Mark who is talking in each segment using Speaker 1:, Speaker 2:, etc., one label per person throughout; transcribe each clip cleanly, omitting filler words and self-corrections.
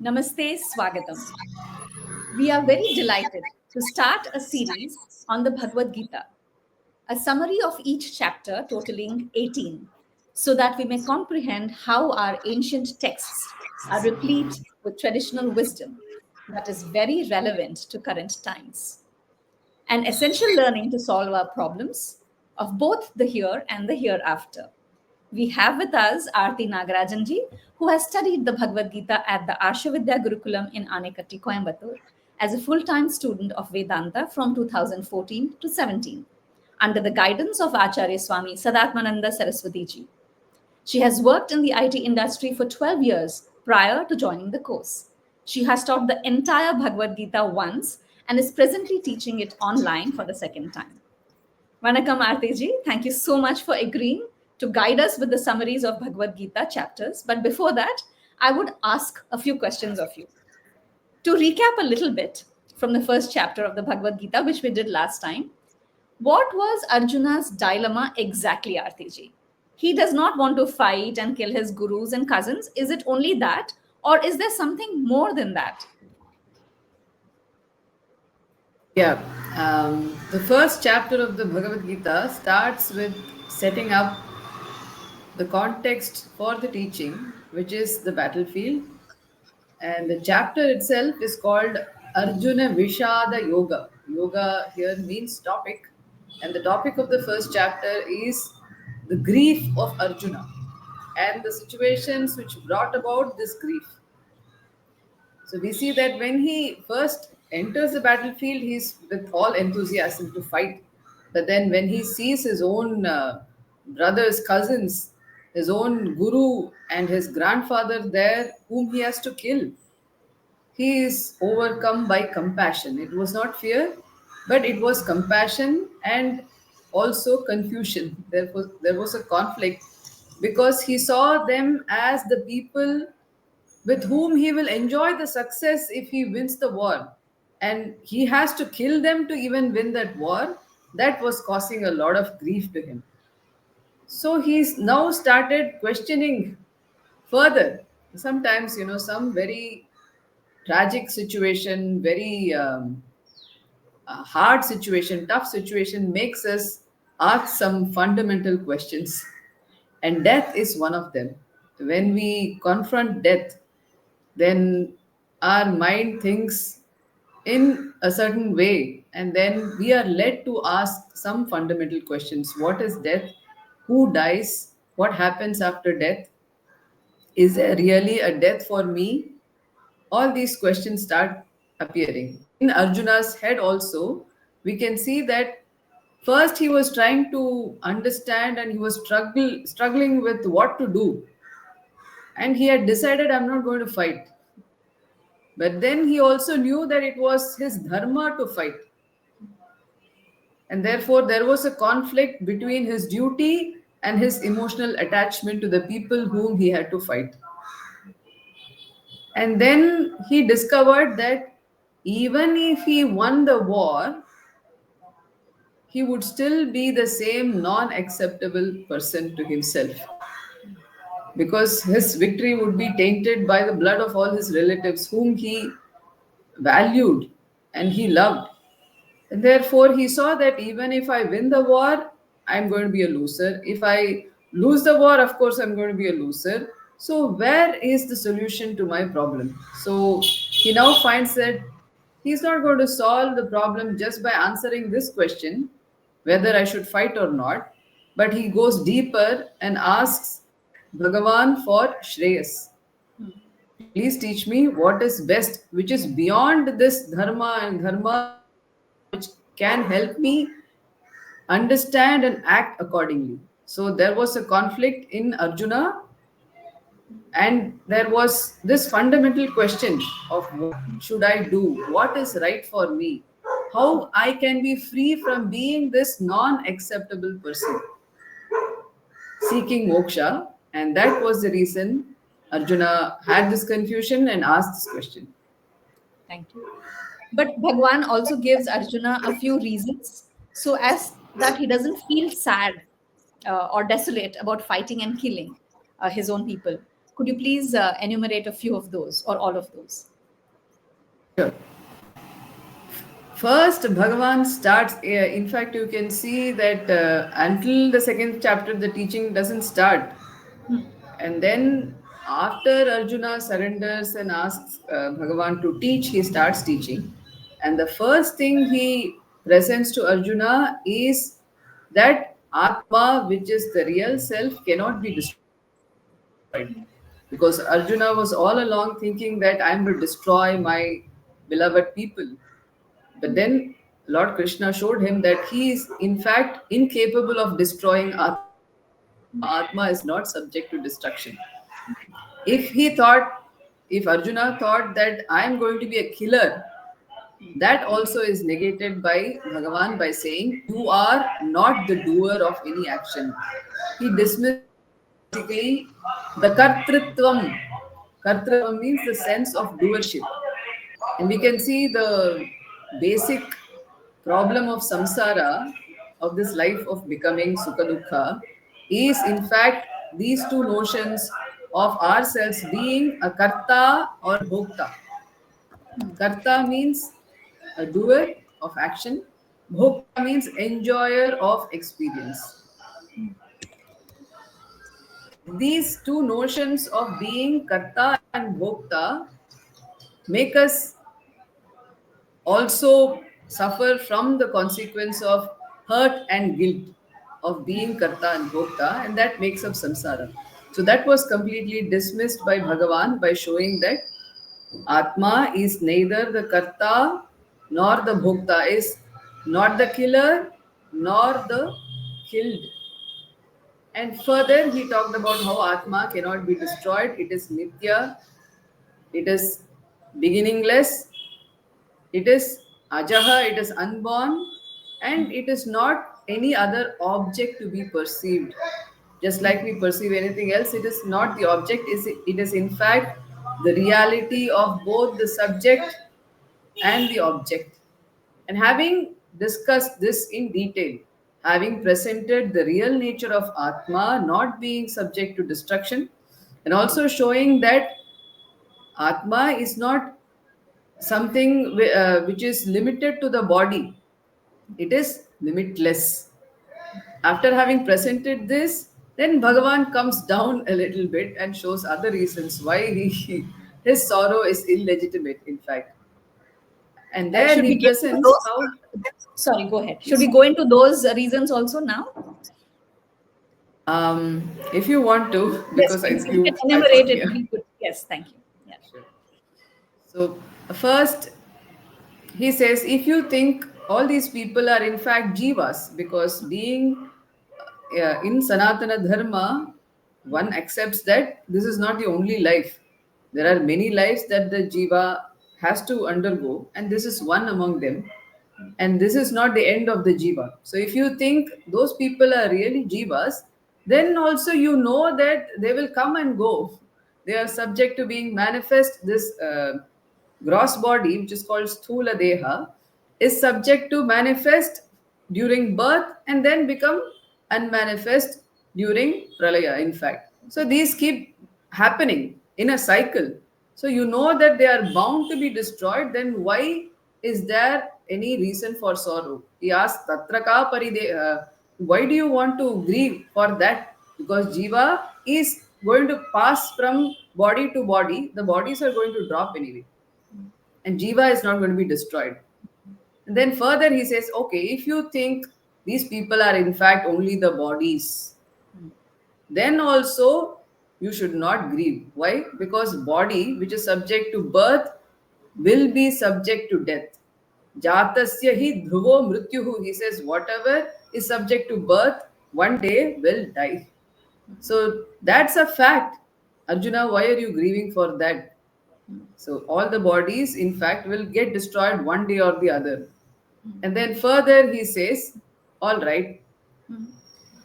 Speaker 1: Namaste, Swagatam. We are very delighted to start a series on the Bhagavad Gita, a summary of each chapter totaling 18, so that we may comprehend how our ancient texts are replete with traditional wisdom that is very relevant to current times. An essential learning to solve our problems of both the here and the hereafter. We have with us Arti Nagarajan ji, who has studied the Bhagavad Gita at the Arshavidya Gurukulam in Anekatti, Coimbatore, as a full-time student of Vedanta from 2014 to 17, under the guidance of Acharya Swami Sadatmananda Saraswati ji. She has worked in the IT industry for 12 years prior to joining the course. She has taught the entire Bhagavad Gita once and is presently teaching it online for the second time. Vanakkam Aarti thank you so much for agreeing to guide us with the summaries of Bhagavad Gita chapters. But before that, I would ask a few questions of you. To recap a little bit from the first chapter of the Bhagavad Gita, which we did last time, what was Arjuna's dilemma exactly, Aarti? He does not want to fight and kill his gurus and cousins. Is it only that? Or is there something more than that?
Speaker 2: Yeah, the first chapter of the Bhagavad Gita starts with setting up the context for the teaching, which is the battlefield. And the chapter itself is called Arjuna Vishada Yoga. Yoga here means topic. And the topic of the first chapter is the grief of Arjuna and the situations which brought about this grief. So we see that when he first enters the battlefield, he's with all enthusiasm to fight. But then when he sees his own brothers, cousins, his own guru, and his grandfather there, whom he has to kill, he is overcome by compassion. It was not fear, but it was compassion and also confusion. There was a conflict because he saw them as the people with whom he will enjoy the success if he wins the war. And he has to kill them to even win that war. That was causing a lot of grief to him. So he's now started questioning further. Sometimes, some very tragic situation, very hard situation, tough situation makes us ask some fundamental questions. And death is one of them. When we confront death, then our mind thinks in a certain way, and then we are led to ask some fundamental questions. What is death? Who dies? What happens after death? Is there really a death for me? All these questions start appearing. In Arjuna's head, also, we can see that first he was trying to understand and he was struggling with what to do. And he had decided, I'm not going to fight. But then he also knew that it was his dharma to fight. And therefore, there was a conflict between his duty and his emotional attachment to the people whom he had to fight. And then he discovered that even if he won the war, he would still be the same non acceptable person to himself because his victory would be tainted by the blood of all his relatives whom he valued and he loved. And therefore, he saw that even if I win the war, I'm going to be a loser. If I lose the war, of course, I'm going to be a loser. So, where is the solution to my problem? So, he now finds that he's not going to solve the problem just by answering this question, whether I should fight or not, but he goes deeper and asks Bhagavan for Shreyas. Please teach me what is best, which is beyond this dharma and dharma, which can help me understand and act accordingly. So there was a conflict in Arjuna, and there was this fundamental question of what should I do? What is right for me? How I can be free from being this non acceptable person seeking moksha. And that was the reason Arjuna had this confusion and asked this question.
Speaker 1: Thank you. But Bhagwan also gives Arjuna a few reasons so as that he doesn't feel sad or desolate about fighting and killing his own people. Could you please enumerate a few of those or all of those?
Speaker 2: Sure. First, Bhagavan starts. In fact, you can see that until the second chapter, the teaching doesn't start. And then, after Arjuna surrenders and asks Bhagavan to teach, he starts teaching. And the first thing he presents to Arjuna is that Atma, which is the real self, cannot be destroyed. Because Arjuna was all along thinking that I am going to destroy my beloved people. But then Lord Krishna showed him that he is in fact incapable of destroying Atma. Atma is not subject to destruction. If he thought, if Arjuna thought that I am going to be a killer, that also is negated by Bhagavan by saying, you are not the doer of any action. He dismisses basically the kartritvam. Kartritvam means the sense of doership. And we can see the basic problem of samsara, of this life of becoming sukha dukkha, is in fact these two notions of ourselves being a karta or bhokta. Karta means a doer of action, bhokta means enjoyer of experience. And these two notions of being karta and bhokta make us also suffer from the consequence of hurt and guilt of being karta and bhokta, and that makes up samsara. So that was completely dismissed by Bhagavan by showing that Atma is neither the karta nor the bhokta, is not the killer nor the killed. And further, he talked about how Atma cannot be destroyed. It is nitya, it is beginningless, it is ajaha, it is unborn, and it is not any other object to be perceived. Just like we perceive anything else, it is not the object, it is in fact the reality of both the subject and the object. And having discussed this in detail, having presented the real nature of Atma not being subject to destruction, and also showing that Atma is not something which is limited to the body, it is limitless. After having presented this, then Bhagavan comes down a little bit and shows other reasons why his sorrow is illegitimate, in fact. And there
Speaker 1: Should we
Speaker 2: he
Speaker 1: get into
Speaker 2: presents
Speaker 1: those?
Speaker 2: how.
Speaker 1: Sorry, go ahead. Should we
Speaker 2: Yes.
Speaker 1: go into those reasons also now?
Speaker 2: If you want to,
Speaker 1: Yes,
Speaker 2: because
Speaker 1: please. If you can
Speaker 2: I
Speaker 1: enumerate
Speaker 2: thought,
Speaker 1: it,
Speaker 2: yeah.
Speaker 1: we could. Yes, thank you. Yeah.
Speaker 2: Sure. So first, he says, if you think all these people are in fact jivas, because being in Sanatana Dharma, one accepts that this is not the only life. There are many lives that the jiva has to undergo, and this is one among them. And this is not the end of the jiva. So if you think those people are really jivas, then also you know that they will come and go. They are subject to being manifest. This gross body, which is called sthula deha, is subject to manifest during birth and then become unmanifest during pralaya, in fact. So these keep happening in a cycle. So you know that they are bound to be destroyed, then why is there any reason for sorrow? He asks, Tatraka paride, why do you want to grieve for that? Because Jiva is going to pass from body to body, the bodies are going to drop anyway, and Jiva is not going to be destroyed. And then further he says, okay, if you think these people are in fact only the bodies, then also you should not grieve. Why? Because body which is subject to birth will be subject to death. Jatasya hi dhruvo mrityuhu. He says whatever is subject to birth one day will die. So that's a fact. Arjuna, why are you grieving for that? So all the bodies in fact will get destroyed one day or the other. And then further he says, all right,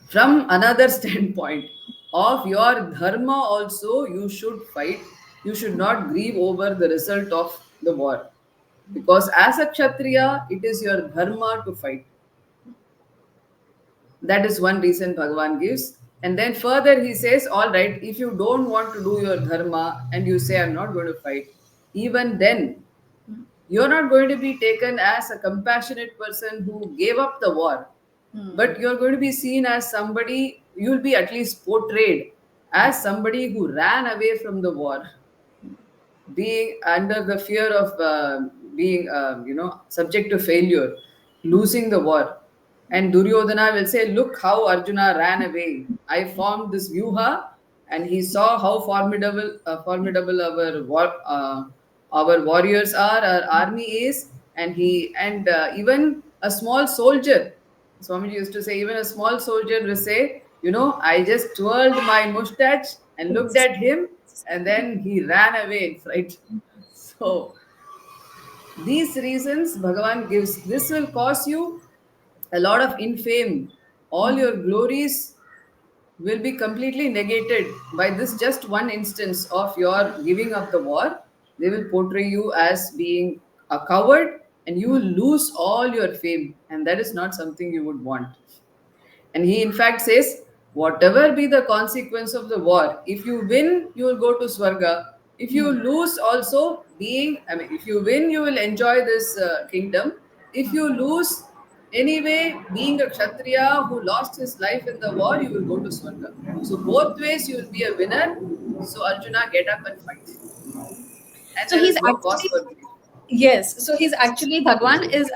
Speaker 2: from another standpoint of your dharma also you should fight. You should not grieve over the result of the war, because as a kshatriya it is your dharma to fight. That is one reason Bhagavan gives. And then further he says, all right, if you don't want to do your dharma and you say, I'm not going to fight, even then, you're not going to be taken as a compassionate person who gave up the war,
Speaker 1: Hmm.
Speaker 2: but you're going to be seen as somebody, you'll be at least portrayed as somebody who ran away from the war, being under the fear of being subject to failure, losing the war. And Duryodhana will say, look how Arjuna ran away. I formed this vyuha, and he saw how formidable our warriors are, our army is. And even a small soldier, Swamiji used to say, even a small soldier will say, I just twirled my mustache and looked
Speaker 1: Yes.
Speaker 2: at him, and then he ran away in fright. So these reasons Bhagavan gives. This will cause you a lot of infame. All your glories will be completely negated by this just one instance of your giving up the war. They will portray you as being a coward, and you will lose all your fame, and that is not something you would want. And he, in fact, says, whatever be the consequence of the war, if you win, you will go to Swarga. If you lose, also if you win, you will enjoy this kingdom. If you lose, anyway, being a Kshatriya who lost his life in the war, you will go to Swarga. So, both ways, you will be a winner. So, Arjuna, get up and fight. And
Speaker 1: So
Speaker 2: there
Speaker 1: he's
Speaker 2: is no cause
Speaker 1: actually,
Speaker 2: for grief.
Speaker 1: yes. So he's actually, Bhagwan is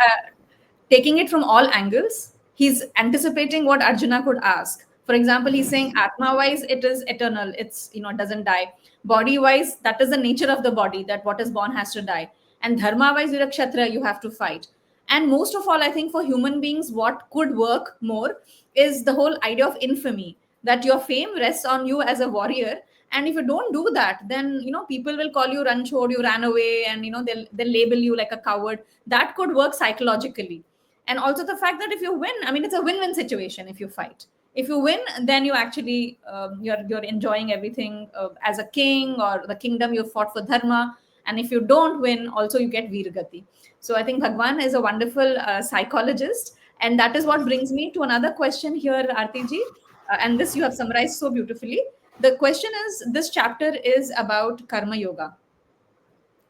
Speaker 1: taking it from all angles. He's anticipating what Arjuna could ask. For example, he's saying Atma wise, it is eternal. It's, it doesn't die. Body wise, that is the nature of the body, that what is born has to die. And dharma wise, you're a kshatriya, you have to fight. And most of all, I think for human beings, what could work more is the whole idea of infamy, that your fame rests on you as a warrior. And if you don't do that, then people will call you ranchod, you ran away, and they'll label you like a coward. That could work psychologically. And also the fact that if you win, I mean, it's a win-win situation. If you fight, if you win, then you actually you're enjoying everything as a king, or the kingdom you fought for dharma. And if you don't win, also you get virgati. So I think Bhagwan is a wonderful psychologist. And that is what brings me to another question here, Arti ji. And this you have summarized so beautifully. The question is, this chapter is about karma yoga.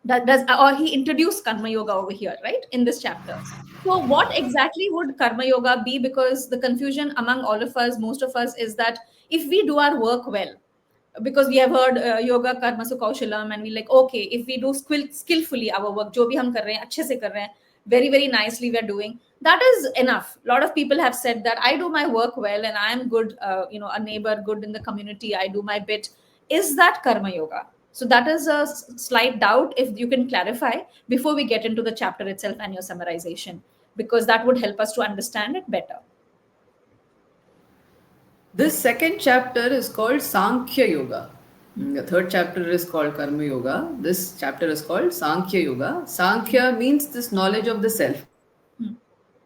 Speaker 1: Does or he introduced karma yoga over here, right, in this chapter. So what exactly would karma yoga be? Because the confusion among all of us, most of us, is that if we do our work well, because we have heard yoga karma su kaushalam, and we like, okay, if we do skillfully our work, jo bhi hum kar rahe hain अच्छे से कर रहे हैं, very very nicely we are doing, that is enough. A lot of people have said that I do my work well and I am good, a neighbor, good in the community, I do my bit. Is that karma yoga? So that is a slight doubt. If you can clarify before we get into the chapter itself and your summarization, because that would help us to understand it better.
Speaker 2: This second chapter is called Sankhya Yoga. The third chapter is called Karma Yoga. This chapter is called Sankhya Yoga. Sankhya means this knowledge of the self,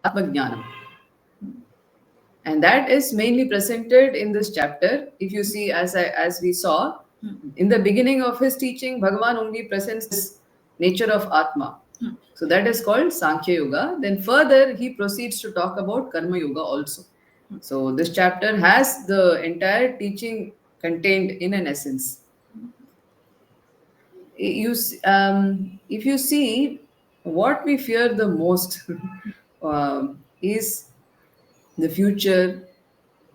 Speaker 2: Atma Jnana. And that is mainly presented in this chapter. If you see, as we saw, in the beginning of his teaching, Bhagavan only presents this nature of Atma. So that is called Sankhya Yoga. Then further, he proceeds to talk about Karma Yoga also. So this chapter has the entire teaching contained in an essence. If you see, what we fear the most is the future,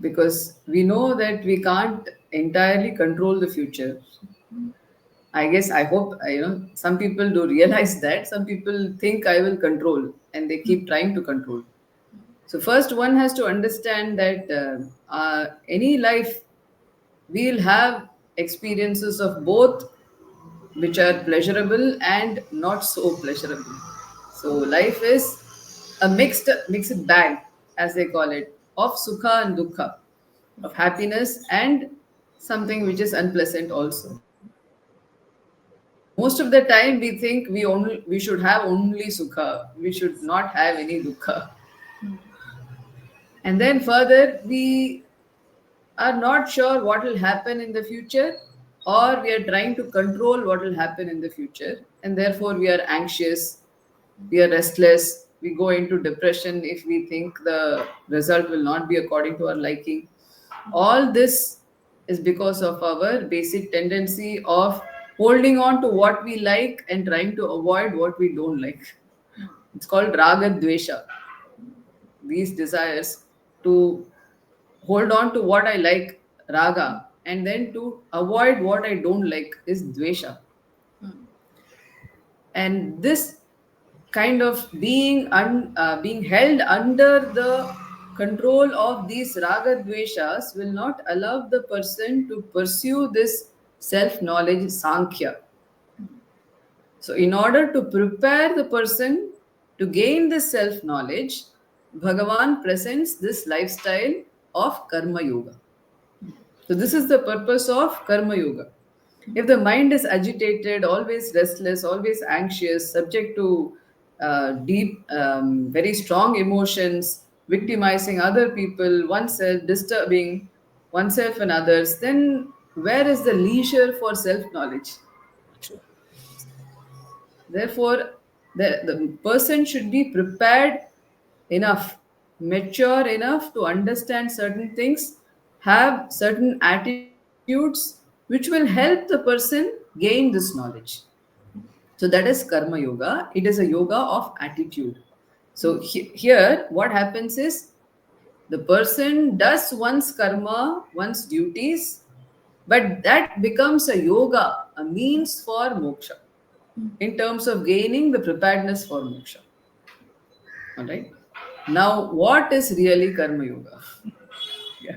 Speaker 2: because we know that we can't entirely control the future. I guess, I hope, some people do realize that. Some people think I will control, and they keep trying to control. So first, one has to understand that any life, we'll have experiences of both, which are pleasurable and not so pleasurable. So life is a mixed bag, as they call it, of sukha and dukkha, of happiness and something which is unpleasant also. So most of the time we think we should have only sukha, we should not have any dukkha. And then further, we are not sure what will happen in the future, or we are trying to control what will happen in the future, and therefore we are anxious, we are restless, we go into depression if we think the result will not be according to our liking. All this is because of our basic tendency of holding on to what we like and trying to avoid what we don't like. It's called raga dvesha. These desires to hold on to what I like, raga, and then to avoid what I don't like is dvesha. And this kind of being held under the control of these raga dveshas will not allow the person to pursue this self knowledge sankhya. So in order to prepare the person to gain this self knowledge, Bhagavan presents this lifestyle of karma yoga. So this is the purpose of karma yoga. If the mind is agitated, always restless, always anxious, subject to deep, very strong emotions, victimizing other people, oneself, disturbing oneself and others, then where is the leisure for self knowledge?
Speaker 1: True.
Speaker 2: Therefore, the person should be prepared enough, mature enough to understand certain things, have certain attitudes which will help the person gain this knowledge. So that is karma yoga. It is a yoga of attitude. So here, what happens is the person does one's karma, one's duties, but that becomes a yoga, a means for moksha in terms of gaining the preparedness for moksha. All right. Now, what is really karma yoga? Yeah.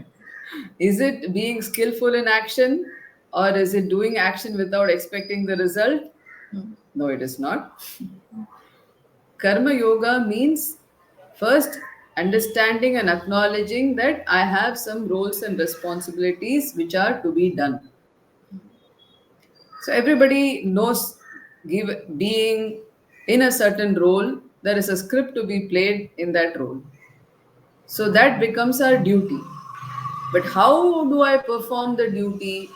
Speaker 2: Is it being skillful in action, or is it doing action without expecting the result? No, it is not. Karma yoga means first understanding and acknowledging that I have some roles and responsibilities which are to be done. So everybody knows give being in a certain role, there is a script to be played in that role. So that becomes our duty. But how do I perform the duty?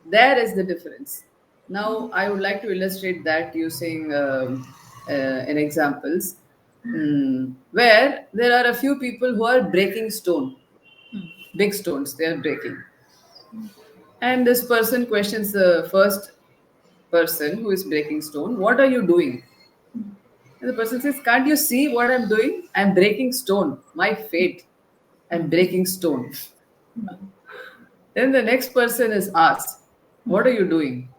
Speaker 2: There is the difference. Now, I would like to illustrate that using an examples where there are a few people who are breaking stone, big stones they are breaking. And this person questions the first person who is breaking stone, what are you doing? And the person says, can't you see what I'm doing? I'm breaking stone. My fate. I'm breaking stone. Then the next person is asked, what are you doing?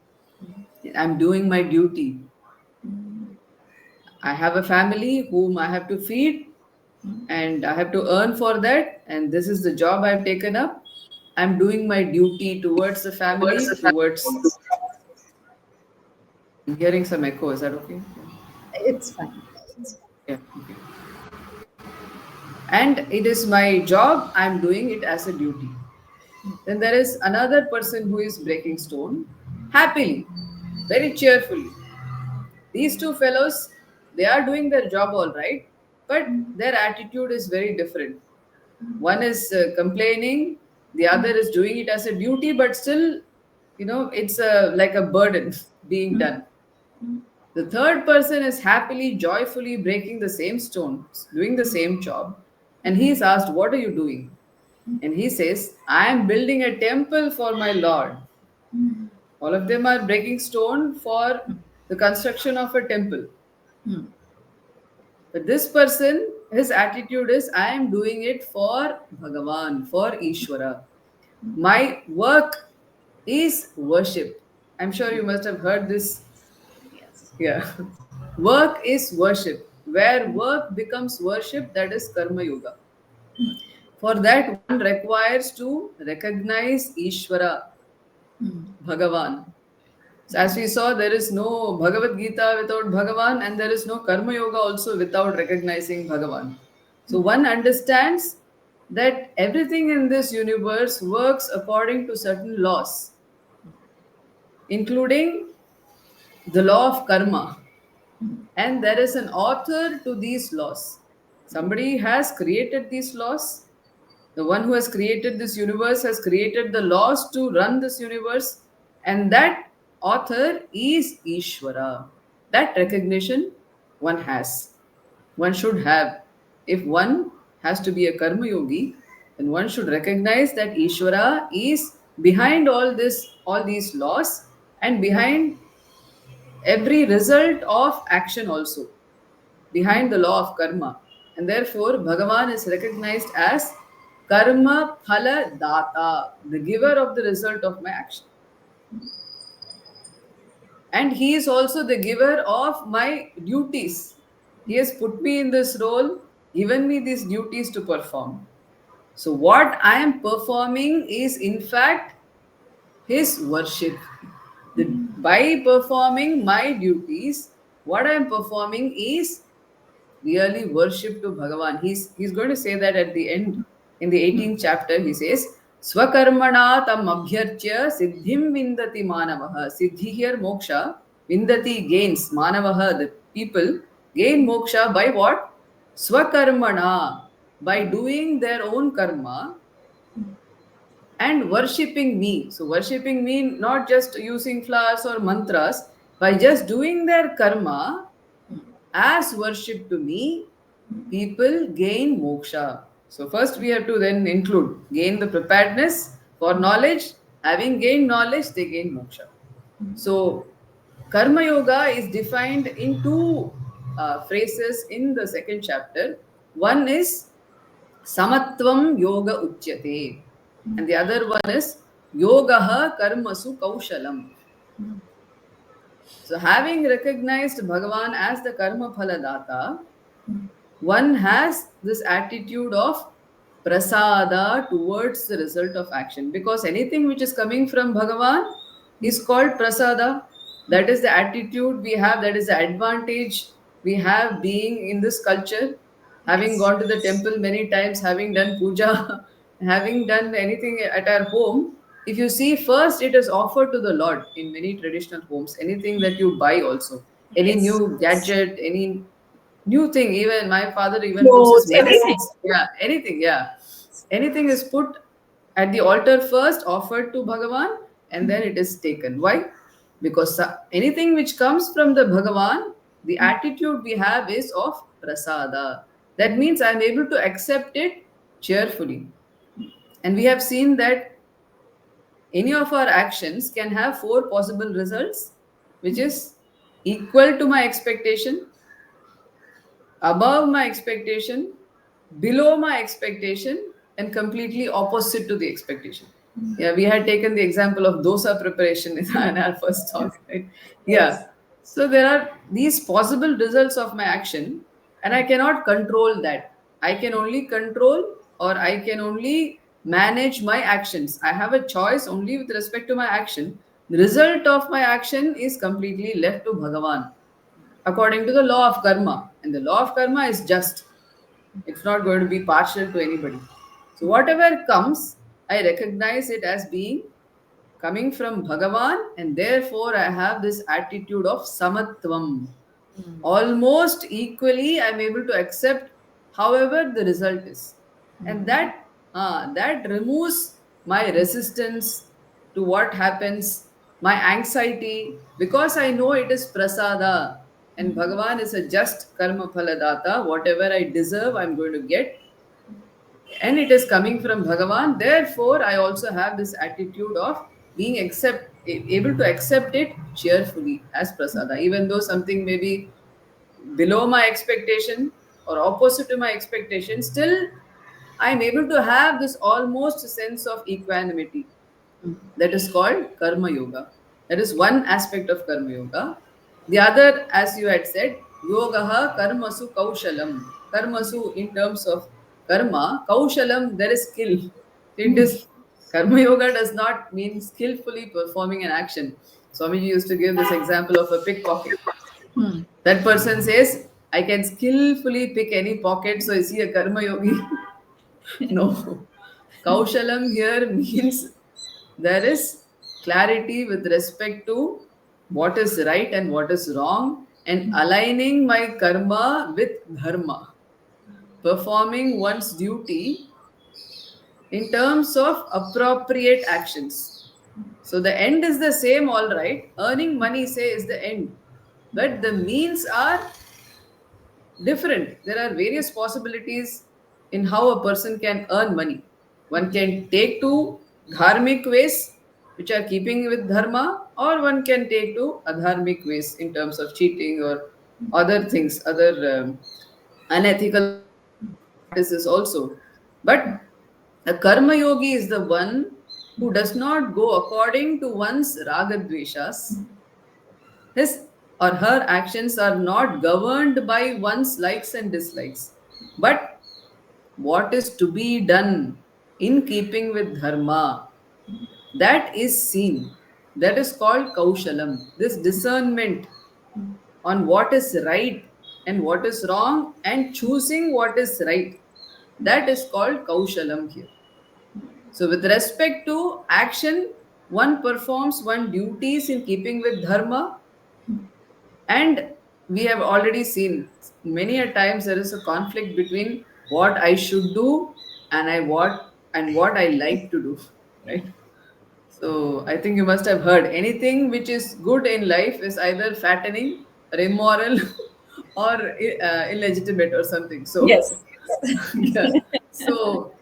Speaker 2: I'm doing my duty. I have a family whom I have to feed and I have to earn for that. And this is the job I've taken up. I'm doing my duty towards the family, towards. I'm hearing some echo. Is that okay?
Speaker 1: It's fine.
Speaker 2: Yeah. Okay. And it is my job. I'm doing it as a duty. Then there is another person who is breaking stone happily, very cheerfully. These two fellows, they are doing their job all right, but their attitude is very different. One is complaining, the other is doing it as a duty, but still, it's like a burden being done. The third person is happily, joyfully breaking the same stones, doing the same job, and he is asked, what are you doing? And he says, I am building a temple for my Lord. All of them are breaking stone for the construction of a temple. But this person, his attitude is, I am doing it for Bhagavan, for Ishvara. My work is worship. I'm sure you must have heard this.
Speaker 1: Yes.
Speaker 2: Yeah. Work is worship. Where work becomes worship, that is Karma Yoga. For that, one requires to recognize Ishvara, Bhagavan. So as we saw, there is no Bhagavad Gita without Bhagavan, and there is no Karma Yoga also without recognizing Bhagavan. So one understands that everything in this universe works according to certain laws, including the law of karma. And there is an author to these laws. Somebody has created these laws. The one who has created this universe has created the laws to run this universe, and that author is Ishvara. That recognition one has, one should have. If one has to be a karma yogi, then one should recognize that Ishvara is behind all these laws, and behind every result of action also, behind the law of karma. And therefore, Bhagavan is recognized as karma phala data, the giver of the result of my action. And he is also the giver of my duties. He has put me in this role, given me these duties to perform. So, what I am performing is, in fact, his worship. By performing my duties, what I am performing is really worship to Bhagavan. He's going to say that at the end, in the 18th chapter, he says, Swakarmana tam abhyarchya siddhim vindati manavaha. Siddhi here moksha, vindati gains, manavaha, the people, gain moksha by what? Swakarmana, by doing their own karma and worshipping me. So, worshipping me not just using flowers or mantras, by just doing their karma as worship to me, people gain moksha. So, first we have to then include gain the preparedness for knowledge. Having gained knowledge, they gain moksha. So, Karma Yoga is defined in two phrases in the second chapter. One is Samatvam Yoga Uchyate, and the other one is Yogaha Karmasu Kaushalam. So, having recognized Bhagavan as the Karma Phaladata, one has this attitude of prasada towards the result of action, because anything which is coming from Bhagavan is called prasada. That is the attitude we have, that is the advantage we have being in this culture, having
Speaker 1: Yes.
Speaker 2: gone to the temple many times, having done puja, having done anything at our home. If you see, first it is offered to the Lord in many traditional homes. Anything that you buy, also any
Speaker 1: Yes.
Speaker 2: new
Speaker 1: Yes.
Speaker 2: gadget, any new thing, even my father even puts his
Speaker 1: Clothes, everything.
Speaker 2: medicines, yeah, anything, yeah, anything is put at the altar first, offered to Bhagavan, and then it is taken. Why? Because anything which comes from the Bhagavan, the attitude we have is of prasada. That means I am able to accept it cheerfully. And we have seen that any of our actions can have four possible results, which is equal to my expectation, above my expectation, below my expectation, and completely opposite to the expectation. Yeah, we had taken the example of dosa preparation in our first talk, right? Yeah.
Speaker 1: Yes.
Speaker 2: So there are these possible results of my action, and I cannot control that. I can only control, or I can only manage my actions. I have a choice only with respect to my action. The result of my action is completely left to Bhagavan according to the law of karma. And the law of karma is just, it's not going to be partial to anybody. So, whatever comes, I recognize it as being coming from Bhagavan, and therefore I have this attitude of Samatvam. Almost equally, I'm able to accept however the result is. And that removes my resistance to what happens, my anxiety, because I know it is prasada. And Bhagavan is a just karma phaladata. Whatever I deserve, I'm going to get, and it is coming from Bhagavan. Therefore, I also have this attitude of being able to accept it cheerfully as prasada, even though something may be below my expectation or opposite to my expectation. Still, I am able to have this almost sense of equanimity. That is called karma yoga. That is one aspect of karma yoga. The other, as you had said, yogaha karmasu kaushalam. Karmasu, in terms of karma, kaushalam, there is skill. It is karma yoga does not mean skillfully performing an action. Swamiji used to give this example of a pickpocket. That person says, I can skillfully pick any pocket, so is he a karma yogi? No. Kaushalam here means there is clarity with respect to what is right and what is wrong, and aligning my karma with dharma, performing one's duty in terms of appropriate actions. So the end is the same, all right. Earning money, say, is the end, but the means are different. There are various possibilities in how a person can earn money. One can take to dharmic ways, which are keeping with dharma, or one can take to adharmic ways in terms of cheating or other things, other unethical practices also. But a karma yogi is the one who does not go according to one's raga dveshas. His or her actions are not governed by one's likes and dislikes, but what is to be done in keeping with dharma, that is seen. That is called kaushalam. This discernment on what is right and what is wrong and choosing what is right, that is called kaushalam here. So, with respect to action, one performs one duties in keeping with dharma, and we have already seen many a times there is a conflict between what I should do and what I like to do, right? So I think you must have heard anything which is good in life is either fattening or immoral or illegitimate or something. So
Speaker 1: Yes. Yes.
Speaker 2: yeah. So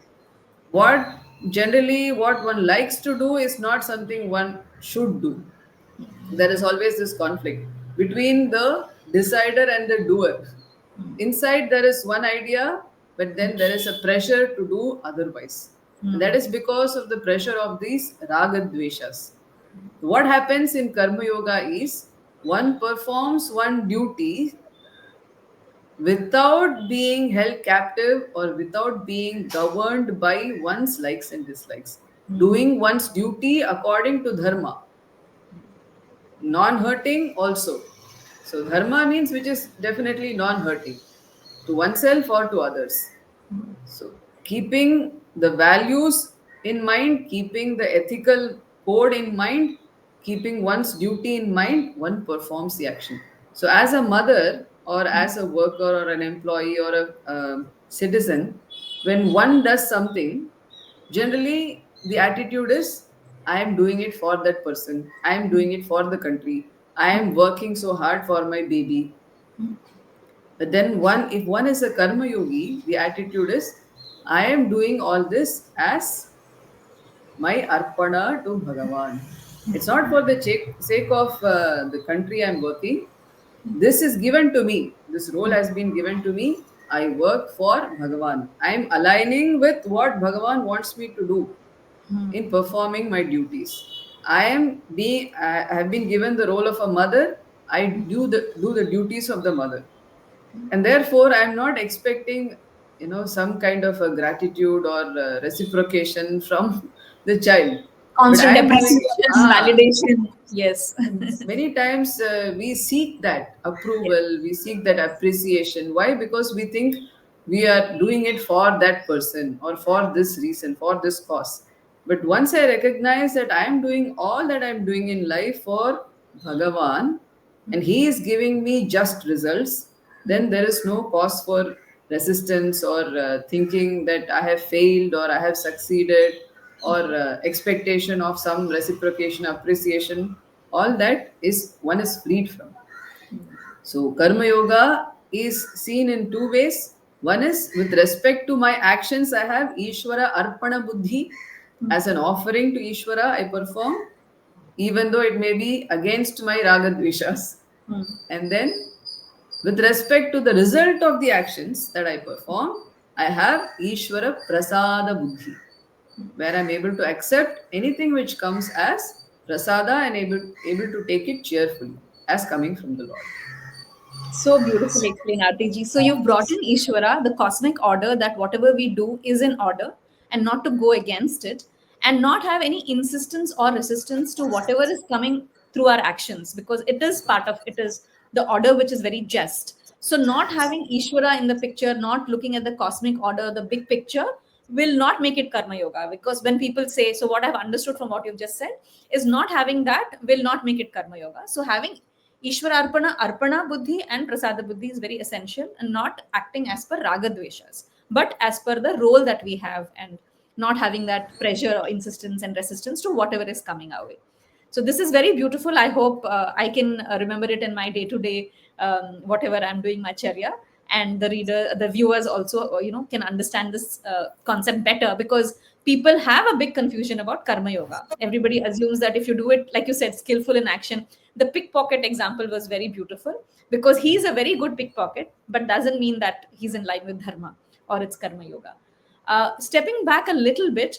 Speaker 2: what generally what one likes to do is not something one should do. There is always this conflict between the decider and the doer. Inside there is one idea, but then there is a pressure to do otherwise. And that is because of the pressure of these raga dveshas. What happens in karma yoga is one performs one duty without being held captive or without being governed by one's likes and dislikes, doing one's duty according to dharma, non-hurting also. So dharma means which is definitely non-hurting to oneself or to others. So keeping the values in mind, keeping the ethical code in mind, keeping one's duty in mind, one performs the action. So as a mother or as a worker or an employee or a citizen, when one does something, generally the attitude is, I am doing it for that person, I am doing it for the country, I am working so hard for my baby. But then one, if one is a karma yogi, the attitude is, I am doing all this as my arpana to Bhagavan. It's not for the sake of the country I'm working. This is given to me. This role has been given to me. I work for Bhagavan. I'm aligning with what Bhagavan wants me to do in performing my duties. I have been given the role of a mother. I do the duties of the mother, and therefore I'm not expecting some kind of a gratitude or reciprocation from the child, but I
Speaker 1: Constant
Speaker 2: am doing
Speaker 1: appreciation, validation. Yes.
Speaker 2: many times we seek that approval, we seek that appreciation. Why? Because we think we are doing it for that person or for this reason, for this cause. But once I recognize that I am doing all that I'm doing in life for Bhagavan, and he is giving me just results, then there is no cause for resistance or thinking that I have failed or I have succeeded or expectation of some reciprocation, appreciation. All that is one is freed from. So karma yoga is seen in two ways. One is with respect to my actions, I have Ishvara Arpana Buddhi. As an offering to Ishvara, I perform, even though it may be against my raga dveshas. And then with respect to the result of the actions that I perform, I have Ishvara Prasada Buddhi, where I'm able to accept anything which comes as prasada and able to take it cheerfully as coming from the Lord.
Speaker 1: So beautifully explained, Arti. So you've brought in Ishvara, the cosmic order that whatever we do is in order and not to go against it and not have any insistence or resistance to whatever is coming through our actions because it is part of it is the order which is very just. So not having Ishvara in the picture, not looking at the cosmic order, the big picture will not make it karma yoga because when people say, so what I've understood from what you've just said is not having that will not make it karma yoga. So having Ishwara Arpana Buddhi and Prasada Buddhi is very essential and not acting as per Raga Dveshas, but as per the role that we have and not having that pressure or insistence and resistance to whatever is coming our way. So this is very beautiful. I hope I can remember it in my day to day, whatever I'm doing my charya, and the viewers also, can understand this concept better because people have a big confusion about karma yoga. Everybody assumes that if you do it, like you said, skillful in action. The pickpocket example was very beautiful because he's a very good pickpocket, but doesn't mean that he's in line with dharma or it's karma yoga. Stepping back a little bit,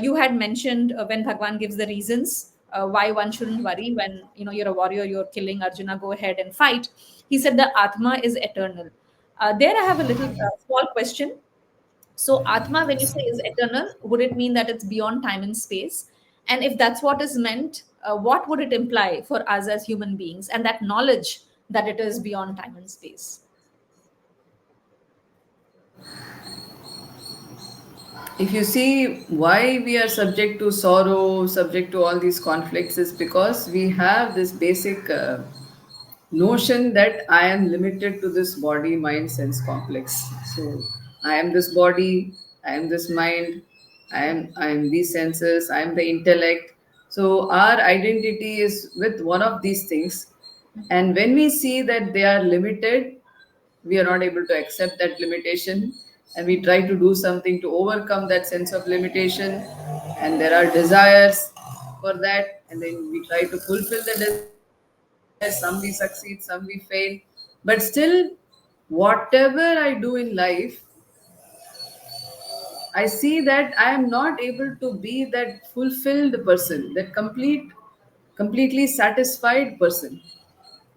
Speaker 1: you had mentioned when Bhagwan gives the reasons why one shouldn't worry when you're a warrior, you're killing Arjuna, go ahead and fight. He said the Atma is eternal. There I have a little small question. So, Atma, when you say is eternal, would it mean that it's beyond time and space? And if that's what is meant, what would it imply for us as human beings and that knowledge that it is beyond time and space?
Speaker 2: If you see why we are subject to sorrow, subject to all these conflicts, is because we have this basic notion that I am limited to this body, mind, sense complex. So I am this body, I am this mind, I am these senses, I am the intellect. So our identity is with one of these things. And when we see that they are limited, we are not able to accept that limitation, and we try to do something to overcome that sense of limitation, and there are desires for that, and then we try to fulfill the desires. Some we succeed, some we fail, but still, whatever I do in life, I see that I am not able to be that fulfilled person, that completely satisfied person,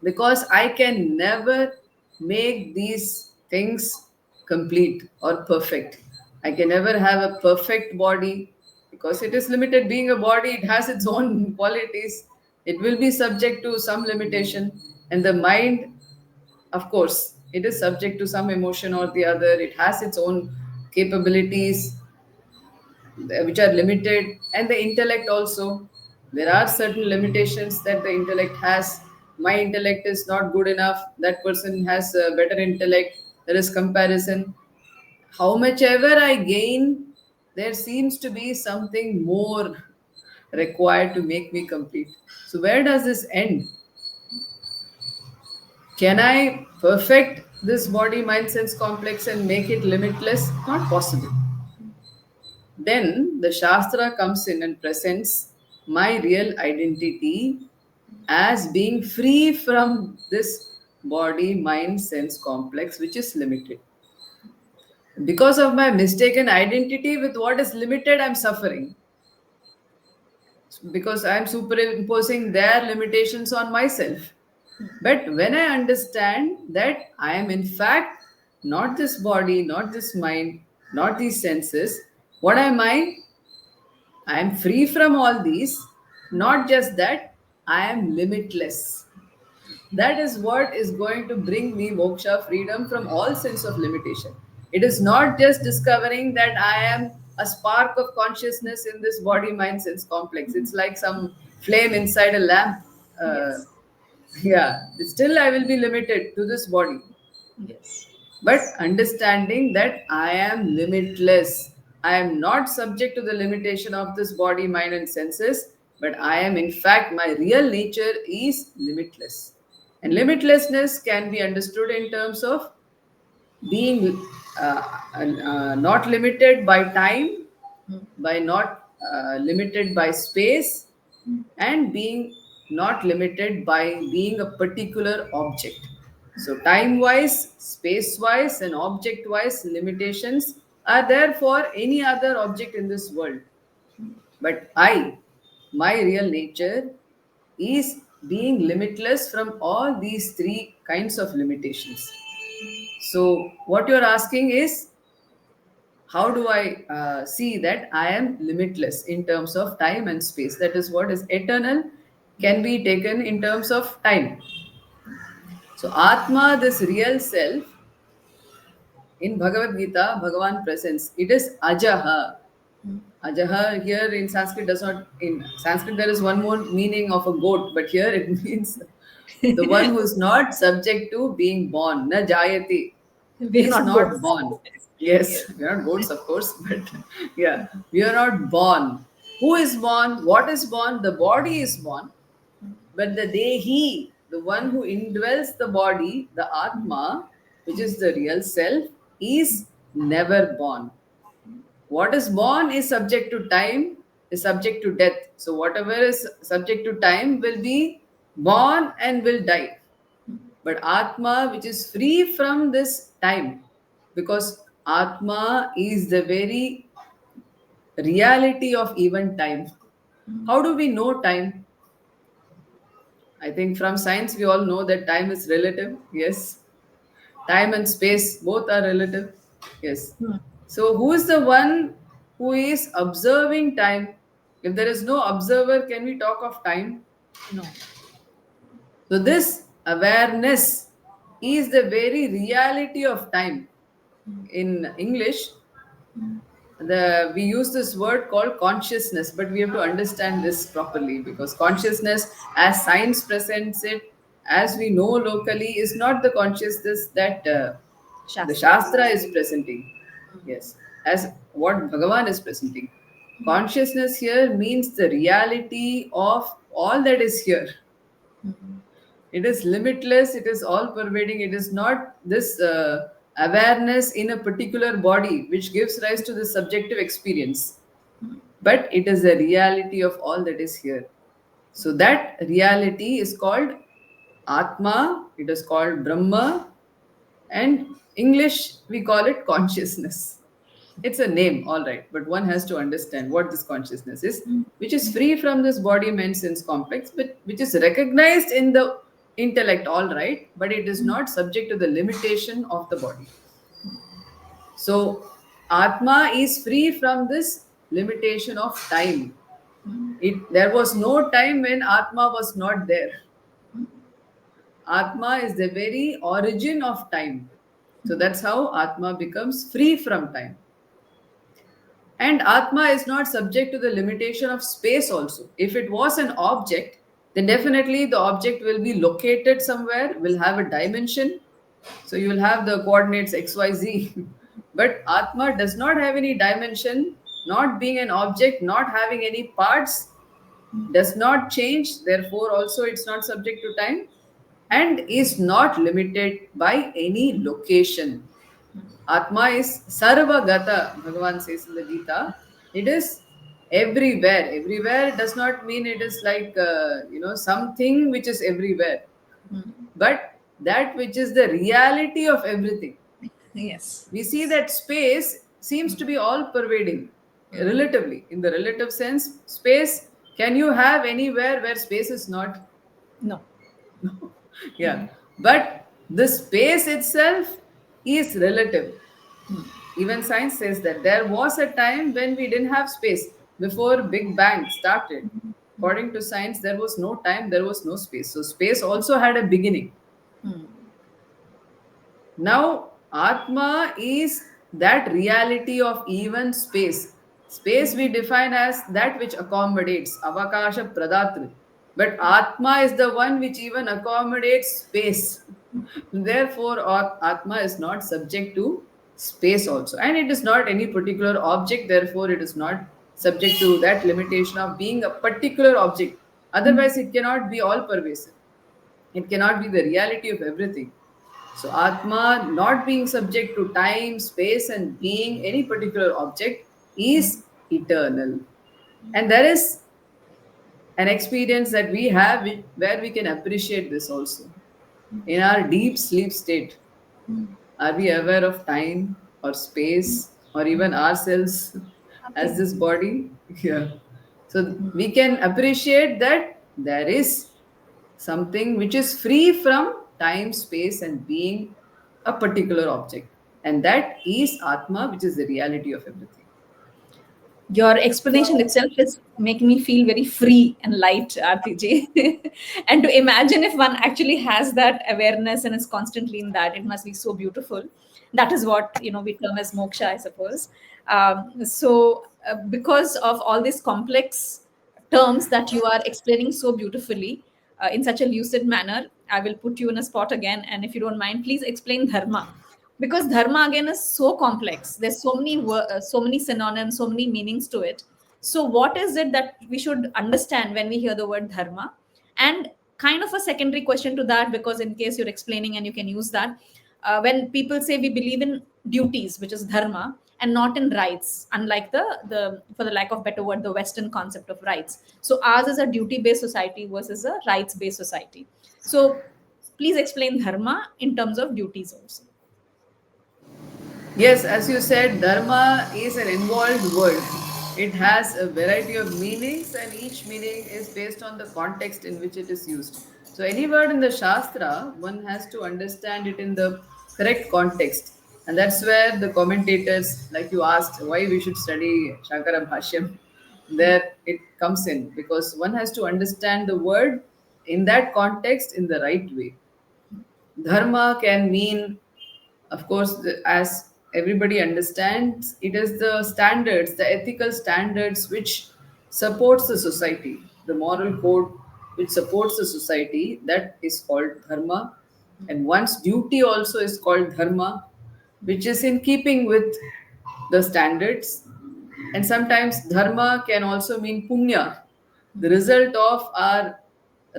Speaker 2: because I can never make these things complete or perfect. I can never have a perfect body because it is limited. Being a body, it has its own qualities. It will be subject to some limitation. And the mind, of course, it is subject to some emotion or the other. It has its own capabilities which are limited, and the intellect also. There are certain limitations that the intellect has. My intellect is not good enough, that person has a better intellect, there is comparison. How much ever I gain, there seems to be something more required to make me complete. So where does this end? Can I perfect this body mind sense complex and make it limitless? Not possible. Then the Shastra comes in and presents my real identity as being free from this body, mind, sense complex, which is limited. Because of my mistaken identity with what is limited, I'm suffering because I'm superimposing their limitations on myself. But when I understand that I am, in fact, not this body, not this mind, not these senses, what am I? I am free from all these. Not just that, I am limitless. That is what is going to bring me moksha, freedom from all sense of limitation. It is not just discovering that I am a spark of consciousness in this body mind sense complex. It's like some flame inside a lamp. Uh,
Speaker 1: Yes.
Speaker 2: yeah, still I will be limited to this body,
Speaker 1: Yes.
Speaker 2: but understanding that I am limitless. I am not subject to the limitation of this body, mind, and senses, but I am, in fact, my real nature is limitless. And limitlessness can be understood in terms of being not limited by time, by not limited by space, and being not limited by being a particular object. So, time wise, space wise, and object wise limitations are there for any other object in this world. But my real nature, is being limitless from all these three kinds of limitations. So, what you're asking is, how do I see that I am limitless in terms of time and space? That is what is eternal, can be taken in terms of time. So, Atma, this real self, in Bhagavad Gita, Bhagavan presents, it is Ajaha. Ajaha here in Sanskrit does not, in Sanskrit there is one more meaning of a goat, but here it means the one who is not subject to being born. Na jayati.
Speaker 1: We
Speaker 2: He
Speaker 1: are
Speaker 2: is
Speaker 1: not
Speaker 2: not
Speaker 1: goats.
Speaker 2: born. Yes,
Speaker 1: Yes.
Speaker 2: we are not goats, of course, but yeah, we are not born. Who is born? What is born? The body is born, but the Dehi, the one who indwells the body, the Atma, which is the real self, is never born. What is born is subject to time, is subject to death. So whatever is subject to time will be born and will die. But Atma, which is free from this time, because Atma is the very reality of even time. How do we know time? I think from science we all know that time is relative. Yes. Time and space both are relative. Yes.
Speaker 1: Hmm.
Speaker 2: So who is the one who is observing time? If there is no observer, can we talk of time?
Speaker 1: No.
Speaker 2: So this awareness is the very reality of time. In English, we use this word called consciousness, but we have to understand this properly, because consciousness as science presents it, as we know locally, is not the consciousness that the
Speaker 1: Shastras.
Speaker 2: Shastra is presenting. Yes, as what Bhagavan is presenting. Consciousness here means the reality of all that is here. It is limitless, it is all pervading. It is not this awareness in a particular body which gives rise to the subjective experience, but it is the reality of all that is here. So that reality is called Atma, it is called Brahma, and English we call it consciousness. It's a name, all right, but one has to understand what this consciousness is, which is free from this body mind sense complex, but which is recognized in the intellect, all right, but it is not subject to the limitation of the body. So Atma is free from this limitation of time. There was no time when Atma was not there. Atma is the very origin of time. So that's how Atma becomes free from time. And Atma is not subject to the limitation of space also. If it was an object, then definitely the object will be located somewhere, will have a dimension. So you will have the coordinates XYZ. But Atma does not have any dimension, not being an object, not having any parts, does not change. Therefore, also it's not subject to time and is not limited by any location. Atma is sarvagata, Bhagavan says in the Gita. It is everywhere. Everywhere does not mean it is like, something which is everywhere, but that which is the reality of everything.
Speaker 1: Yes.
Speaker 2: We see that space seems to be all pervading, relatively. In the relative sense, space, can you have anywhere where space is not?
Speaker 1: No.
Speaker 2: Yeah. But the space itself is relative. Even science says that there was a time when we didn't have space before Big Bang started. According to science, there was no time, there was no space. So space also had a beginning. Now, Atma is that reality of even space. Space we define as that which accommodates, Avakasha Pradatri. But Atma is the one which even accommodates space. Therefore, Atma is not subject to space also. And it is not any particular object, therefore, it is not subject to that limitation of being a particular object. Otherwise, it cannot be all pervasive. It cannot be the reality of everything. So, Atma, not being subject to time, space, and being any particular object, is eternal. And there is an experience that we have where we can appreciate this also. In our deep sleep state, are we aware of time or space or even ourselves as
Speaker 1: Nothing.
Speaker 2: this body? Yeah. So we can appreciate that there is something which is free from time, space, and being a particular object. And that is Atma, which is the reality of everything.
Speaker 1: Your explanation itself is making me feel very free and light, RTJ. And to imagine if one actually has that awareness and is constantly in that, it must be so beautiful. That is what we term as moksha, I suppose. Because of all these complex terms that you are explaining so beautifully in such a lucid manner, I will put you in a spot again, and if you don't mind, please explain dharma, because dharma again is so complex. There's so many synonyms, so many meanings to it. So what is it that we should understand when we hear the word dharma? And kind of a secondary question to that, because in case you're explaining and you can use that, when people say we believe in duties, which is dharma, and not in rights, unlike the for the lack of better word, the Western concept of rights. So ours is a duty based society versus a rights based society. So please explain dharma in terms of duties also.
Speaker 2: Yes, as you said, dharma is an involved word. It has a variety of meanings, and each meaning is based on the context in which it is used. So, any word in the Shastra, one has to understand it in the correct context. And that's where the commentators, like you asked, why we should study Shankara Bhashyam, there it comes in, because one has to understand the word in that context in the right way. Dharma can mean, of course, as everybody understands, it is the standards, the ethical standards which supports the society, the moral code which supports the society, that is called dharma. And one's duty also is called dharma, which is in keeping with the standards. And sometimes dharma can also mean punya, the result of our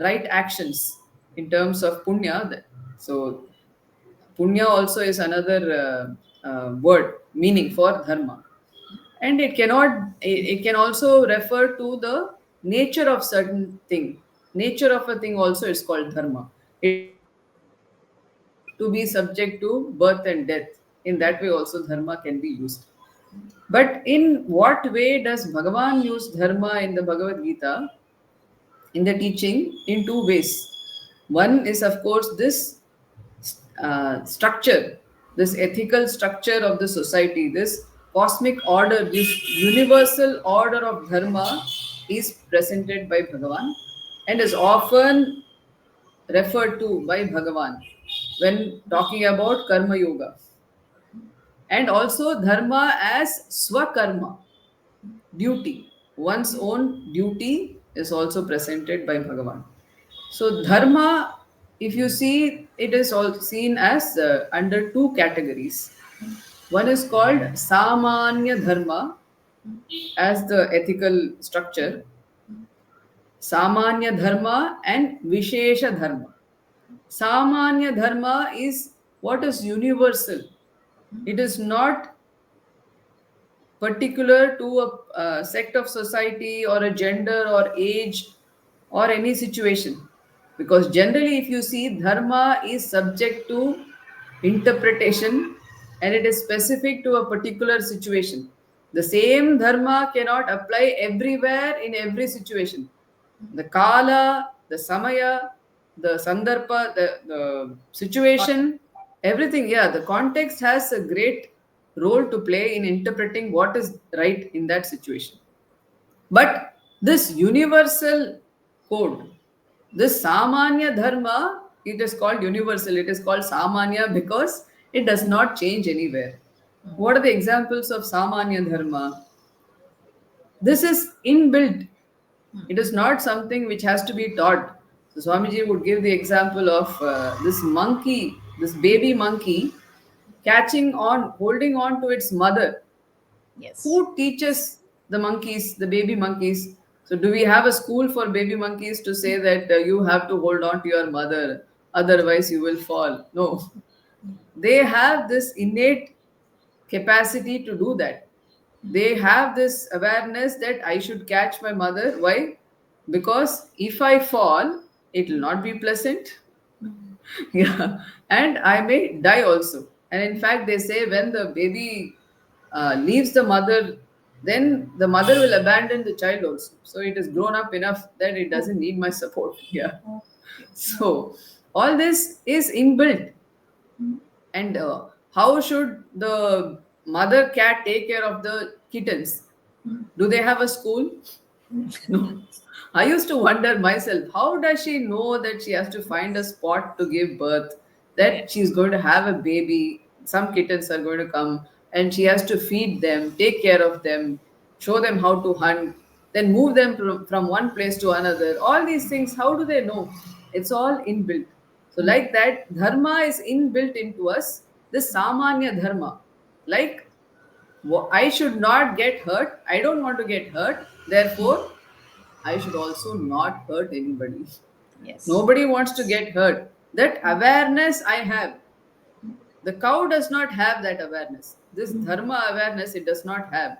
Speaker 2: right actions in terms of punya. So punya also is another word meaning for dharma, and it can also refer to the nature of certain thing. Nature of a thing also is called dharma. It is to be subject to birth and death. In that way also dharma can be used. But in what way does Bhagavan use dharma in the Bhagavad Gita, in the teaching? In two ways. One is, of course, this structure, this ethical structure of the society, this cosmic order, this universal order of dharma is presented by Bhagavan and is often referred to by Bhagavan when talking about Karma Yoga. And also dharma as swakarma, duty. One's own duty is also presented by Bhagavan. So dharma, if you see, it is all seen as under two categories. One is called samanya dharma as the ethical structure, samanya dharma and Visesha Dharma. Samanya dharma is what is universal. It is not particular to a sect of society or a gender or age or any situation, because generally if you see, dharma is subject to interpretation and it is specific to a particular situation. The same dharma cannot apply everywhere in every situation. The kala, the samaya, the sandarbha, the situation, everything. Yeah, the context has a great role to play in interpreting what is right in that situation. But this universal code, this samanya dharma, it is called universal. It is called samanya because it does not change anywhere. What are the examples of samanya dharma? This is inbuilt. It is not something which has to be taught. So Swamiji would give the example of this monkey, this baby monkey, catching on, holding on to its mother.
Speaker 1: Yes.
Speaker 2: Who teaches the monkeys, the baby monkeys? So do we have a school for baby monkeys to say that you have to hold on to your mother, otherwise you will fall? No. They have this innate capacity to do that. They have this awareness that I should catch my mother. Why? Because if I fall, it will not be pleasant. Yeah, and I may die also. And in fact, they say when the baby leaves the mother, then the mother will abandon the child also. So it is grown up enough that it doesn't need my support. Yeah. So all this is inbuilt. And how should the mother cat take care of the kittens? Do they have a school? No. I used to wonder myself, how does she know that she has to find a spot to give birth,
Speaker 1: Yeah.
Speaker 2: that she's going to have a baby, some kittens are going to come, and she has to feed them, take care of them, show them how to hunt, then move them from one place to another. All these things, how do they know? It's all inbuilt. So, like that, dharma is inbuilt into us, this samanya dharma. Like, I should not get hurt. I don't want to get hurt. Therefore, I should also not hurt anybody.
Speaker 1: Yes.
Speaker 2: Nobody wants to get hurt. That awareness I have. The cow does not have that awareness. This dharma awareness it does not have.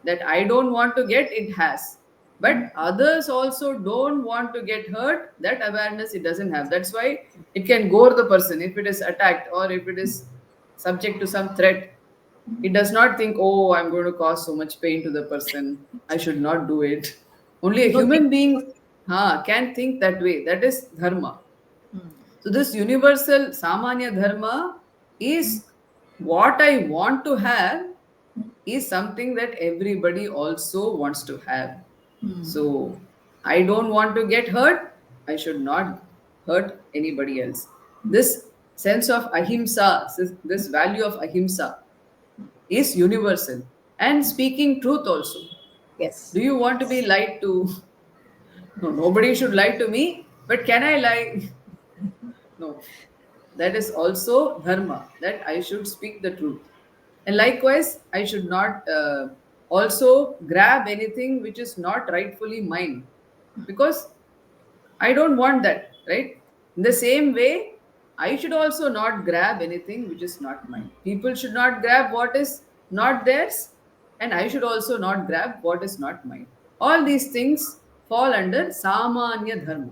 Speaker 2: That I don't want to get, it has. But others also don't want to get hurt, that awareness it doesn't have. That's why it can gore the person if it is attacked or if it is subject to some threat. It does not think, oh, I'm going to cause so much pain to the person. I should not do it. Only a
Speaker 1: No
Speaker 2: human
Speaker 1: thinking.
Speaker 2: being can think that way. That is dharma.
Speaker 1: Mm.
Speaker 2: So this universal Samanya Dharma is what I want to have is something that everybody also wants to have. So I don't want to get hurt. I should not hurt anybody else. This sense of ahimsa, this value of ahimsa is universal. And speaking truth also. Do
Speaker 1: Yes.
Speaker 2: you want to be lied to? No, nobody should lie to me. But can I lie? No. That is also dharma, that I should speak the truth. And likewise, I should not also grab anything which is not rightfully mine because I don't want that, right? In the same way, I should also not grab anything which is not mine. People should not grab what is not theirs, and I should also not grab what is not mine. All these things fall under Samanya Dharma.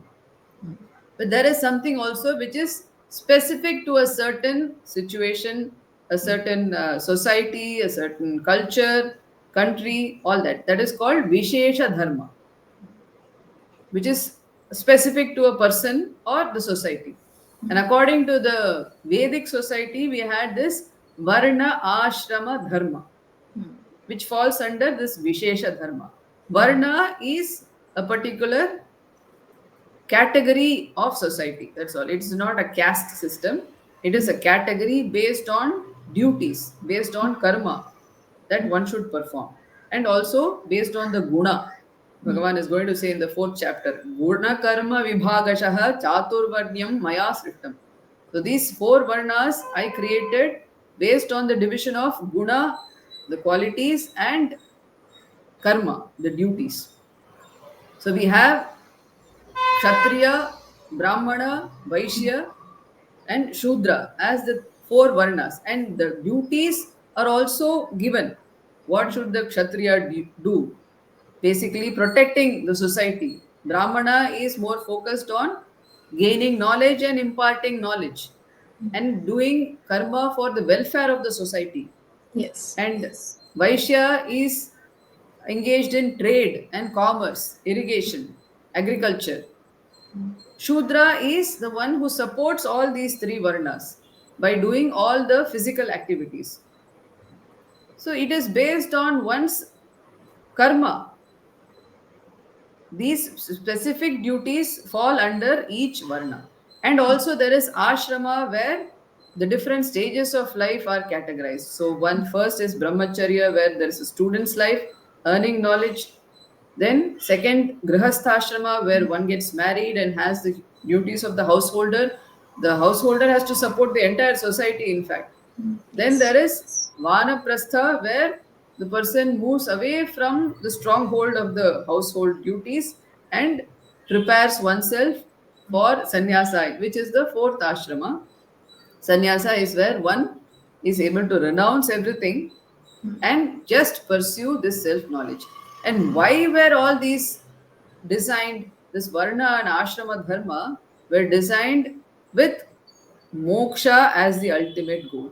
Speaker 2: But there is something also which is specific to a certain situation, a certain society, a certain culture, country, all that. That is called Visesha Dharma, which is specific to a person or the society. And according to the Vedic society, we had this Varna Ashrama Dharma, which falls under this Vishesha Dharma. Varna is a particular category of society. That's all. It's not a caste system. It is a category based on duties, based on karma that one should perform, and also based on the guna. Bhagavan is going to say in the fourth chapter, Guna karma vibhagashaha chaturvarnyam maya srishtam. So these four varnas I created based on the division of guna, the qualities, and karma, the duties. So we have Kshatriya, Brahmana, Vaishya, and Shudra as the four varnas, and the duties are also given. What should the Kshatriya do? Basically, protecting the society. Brahmana is more focused on gaining knowledge and imparting knowledge and doing karma for the welfare of the society.
Speaker 1: Yes.
Speaker 2: And Vaishya is engaged in trade and commerce, irrigation, agriculture. Shudra is the one who supports all these three varnas by doing all the physical activities. So it is based on one's karma. These specific duties fall under each varna. And also there is ashrama where the different stages of life are categorized. So one first is brahmacharya where there is a student's life, earning knowledge. Then second grihastha where one gets married and has the duties of the householder. The householder has to support the entire society in fact. Then
Speaker 1: Yes.
Speaker 2: there is Vanaprastha, where the person moves away from the stronghold of the household duties and prepares oneself for sannyasa, which is the fourth ashrama. Sannyasa is where one is able to renounce everything and just pursue this self knowledge. And why were all these designed? This Varna and Ashrama Dharma were designed with moksha as the ultimate goal.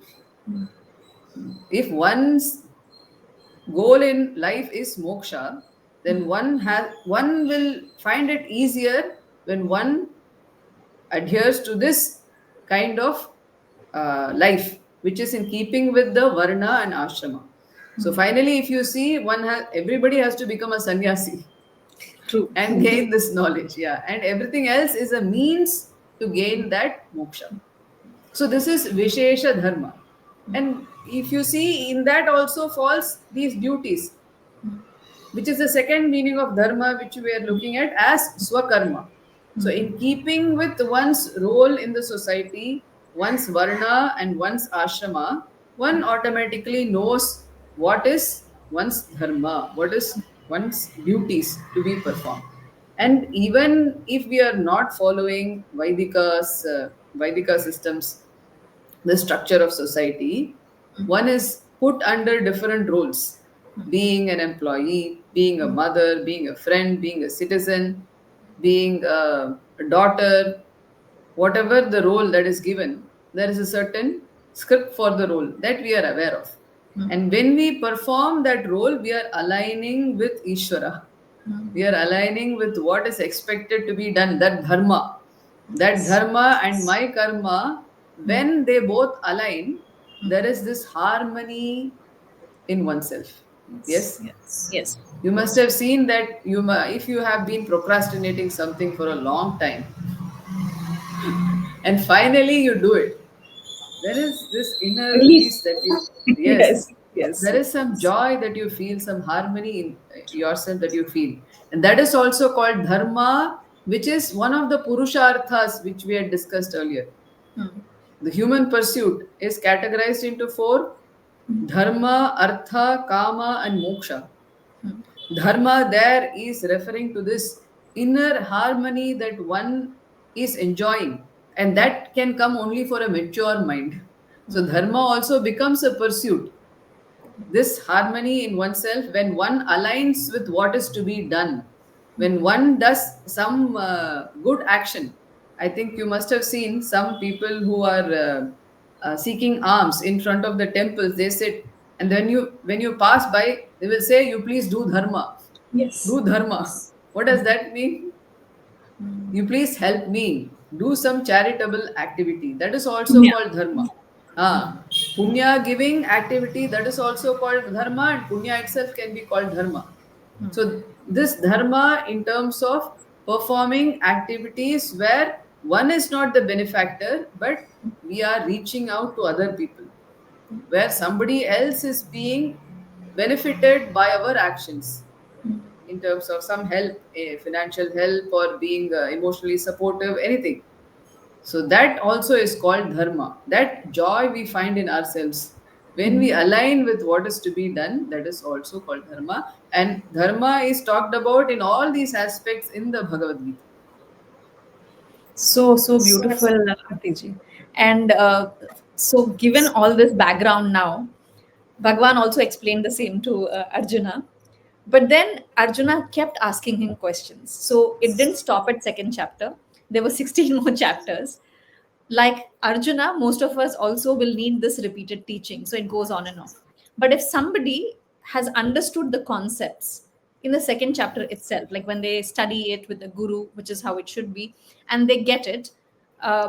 Speaker 2: If one's goal in life is moksha, then one will find it easier when one adheres to this kind of life, which is in keeping with the varna and ashrama. So finally, if you see, everybody has to become a sannyasi
Speaker 1: True.
Speaker 2: and gain this knowledge, yeah, and everything else is a means to gain that moksha. So this is Vishesha Dharma. And if you see, in that also falls these duties, which is the second meaning of dharma, which we are looking at as swakarma. So, in keeping with one's role in the society, one's varna and one's ashrama, one automatically knows what is one's dharma, what is one's duties to be performed. And even if we are not following Vedika systems, the structure of society, one is put under different roles, being an employee, being a mother, being a friend, being a citizen, being a daughter, whatever the role that is given, there is a certain script for the role that we are aware of. And when we perform that role, we are aligning with Ishvara. We are aligning with what is expected to be done, that dharma. That
Speaker 1: Yes.
Speaker 2: dharma and my karma, when they both align, there is this harmony in oneself.
Speaker 1: Yes.
Speaker 2: Yes?
Speaker 1: Yes. Yes.
Speaker 2: You must have seen that if you have been procrastinating something for a long time and finally you do it, there is this inner
Speaker 1: Relief.
Speaker 2: peace that you, yes,
Speaker 1: Yes. Yes.
Speaker 2: there is some joy that you feel, some harmony in yourself that you feel. And that is also called dharma, which is one of the purusharthas which we had discussed earlier. The human pursuit is categorized into four: dharma, artha, kama, and moksha. Dharma there is referring to this inner harmony that one is enjoying, and that can come only for a mature mind. So, dharma also becomes a pursuit. This harmony in oneself, when one aligns with what is to be done, when one does some good action. I think you must have seen some people who are seeking alms in front of the temples. They sit, and then when you pass by, they will say, "You please do dharma."
Speaker 1: Yes.
Speaker 2: Do dharma.
Speaker 1: Yes.
Speaker 2: What does that mean? You please help me do some charitable activity. That is also
Speaker 1: Yeah.
Speaker 2: called dharma. Punya giving activity, that is also called dharma, and punya itself can be called dharma. So, this dharma in terms of performing activities where one is not the benefactor, but we are reaching out to other people, where somebody else is being benefited by our actions in terms of some help, financial help, or being emotionally supportive, anything. So that also is called dharma. That joy we find in ourselves. When we align with what is to be done, that is also called dharma. And dharma is talked about in all these aspects in the Bhagavad Gita.
Speaker 1: So, so beautiful, Arti. And so, given all this background now, Bhagwan also explained the same to Arjuna. But then Arjuna kept asking him questions. So it didn't stop at second chapter. There were 16 more chapters. Like Arjuna, most of us also will need this repeated teaching. So it goes on and off. But if somebody has understood the concepts in the second chapter itself, like when they study it with the guru, which is how it should be, and they get it, um,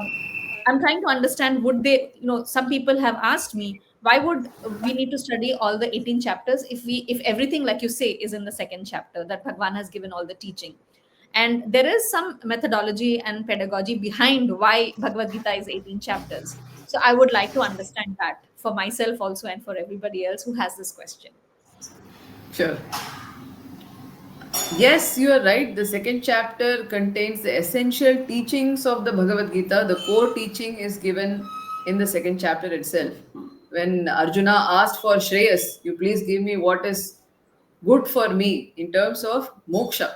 Speaker 1: I'm trying to understand, would they, some people have asked me, why would we need to study all the 18 chapters if everything, like you say, is in the second chapter that Bhagwan has given all the teaching? And there is some methodology and pedagogy behind why Bhagavad Gita is 18 chapters. So I would like to understand that for myself also and for everybody else who has this question.
Speaker 2: Sure. Yes, you are right. The second chapter contains the essential teachings of the Bhagavad Gita. The core teaching is given in the second chapter itself. When Arjuna asked for Shreyas, you please give me what is good for me in terms of moksha.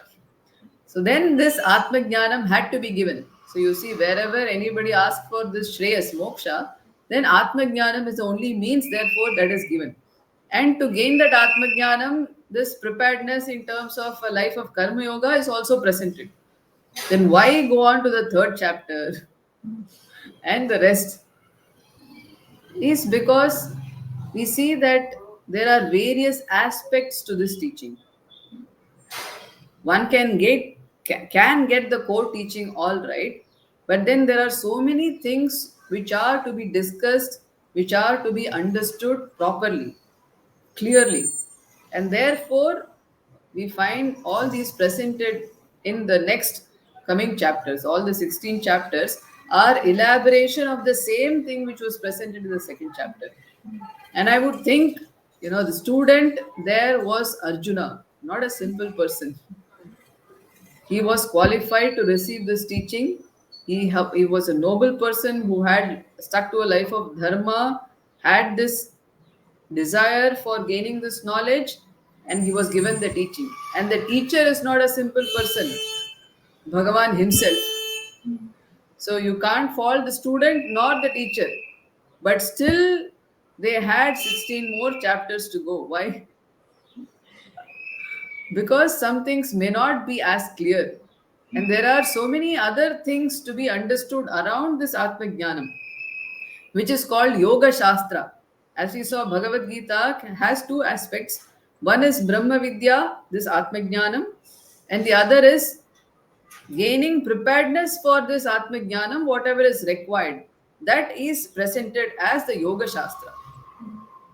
Speaker 2: So then this Atma Jnanam had to be given. So you see, wherever anybody asks for this Shreyas, moksha, then Atma Jnanam is the only means, therefore, that is given. And to gain that Atma Jnanam, this preparedness in terms of a life of Karma Yoga is also presented. Then why go on to the third chapter and the rest? Is because we see that there are various aspects to this teaching. One can get the core teaching all right, but then there are so many things which are to be discussed, which are to be understood properly, clearly, and therefore we find all these presented in the next coming chapters. All the 16 chapters are elaboration of the same thing which was presented in the second chapter. And I would think, the student there was Arjuna, not a simple person. He was qualified to receive this teaching. He was a noble person who had stuck to a life of dharma, had this desire for gaining this knowledge, and he was given the teaching. And the teacher is not a simple person, Bhagavan himself. So you can't fault the student nor the teacher. but still they had 16 more chapters to go. Why? Because some things may not be as clear. And there are so many other things to be understood around this Atmajnanam, which is called Yoga Shastra. As we saw, Bhagavad Gita has two aspects. One is Brahma Vidya, this Atmajnanam, and the other is gaining preparedness for this Atmajnanam, whatever is required. That is presented as the Yoga Shastra.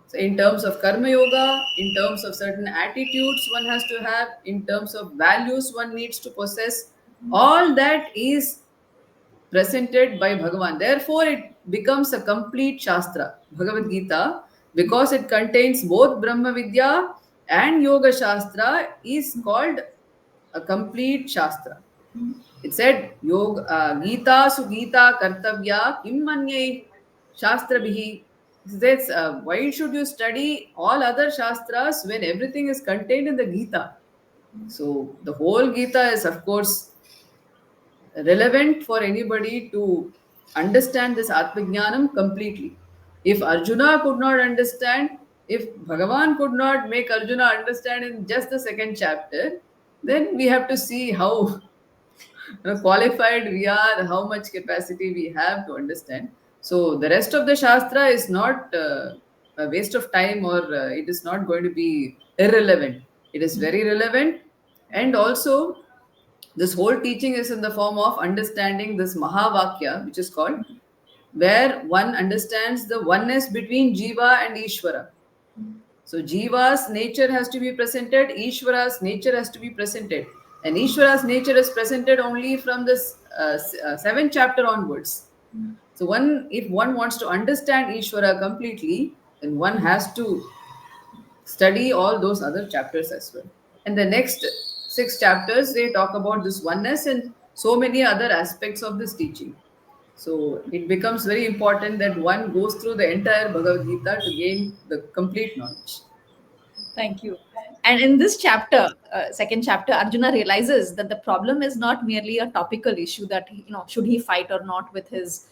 Speaker 2: So, in terms of karma yoga, in terms of certain attitudes one has to have, in terms of values one needs to possess, all that is presented by Bhagavan. Therefore, it becomes a complete Shastra, Bhagavad Gita, because it contains both Brahma Vidya and Yoga Shastra, is called a complete Shastra. It said, Yoga, Gita Sugita Kartavya Kim Manye Shastra Bihi. This, why should you study all other Shastras when everything is contained in the Gita? So, the whole Gita is, of course, relevant for anybody to understand this Atmajnanam completely. If Arjuna could not understand, if Bhagavan could not make Arjuna understand in just the second chapter, then we have to see how qualified we are, how much capacity we have to understand. So the rest of the Shastra is not a waste of time, or it is not going to be irrelevant. It is very relevant, and also this whole teaching is in the form of understanding this Mahavakya, which is called, where one understands the oneness between Jiva and Ishvara. So Jiva's nature has to be presented, Ishvara's nature has to be presented. And Ishvara's nature is presented only from this seventh chapter onwards. So if one wants to understand Ishvara completely, then one has to study all those other chapters as well. And the next six chapters, they talk about this oneness and so many other aspects of this teaching. So it becomes very important that one goes through the entire Bhagavad Gita to gain the complete knowledge.
Speaker 1: Thank you. And in this chapter, second chapter, Arjuna realizes that the problem is not merely a topical issue that, should he fight or not with his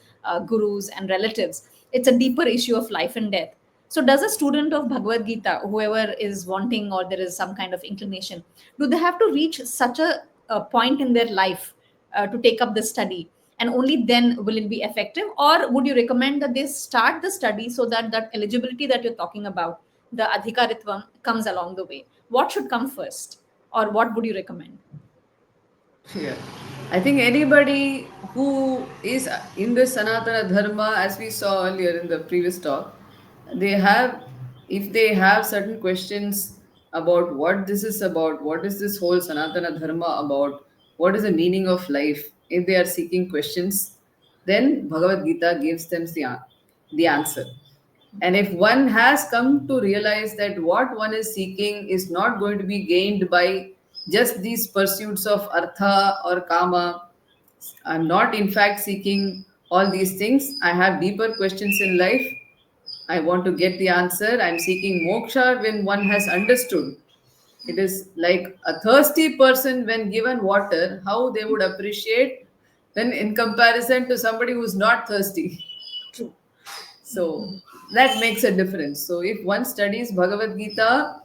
Speaker 1: gurus and relatives. It's a deeper issue of life and death. So, does a student of Bhagavad Gita, whoever is wanting or there is some kind of inclination, do they have to reach such a point in their life to take up the study? And only then will it be effective? Or would you recommend that they start the study so that that eligibility that you're talking about, the adhikaritvam, comes along the way? What should come first, or what would you recommend?
Speaker 2: Yeah. I think anybody who is in the Sanatana Dharma, as we saw earlier in the previous talk, they have, if they have certain questions about what this is about, what is this whole Sanatana Dharma about, what is the meaning of life, if they are seeking questions, then Bhagavad Gita gives them the answer. And if one has come to realize that what one is seeking is not going to be gained by just these pursuits of artha or kama, I'm not in fact seeking all these things. I have deeper questions in life. I want to get the answer. I'm seeking moksha. When one has understood, it is like a thirsty person when given water, how they would appreciate when in comparison to somebody who's not thirsty.
Speaker 1: True.
Speaker 2: So that makes a difference. So if one studies Bhagavad Gita,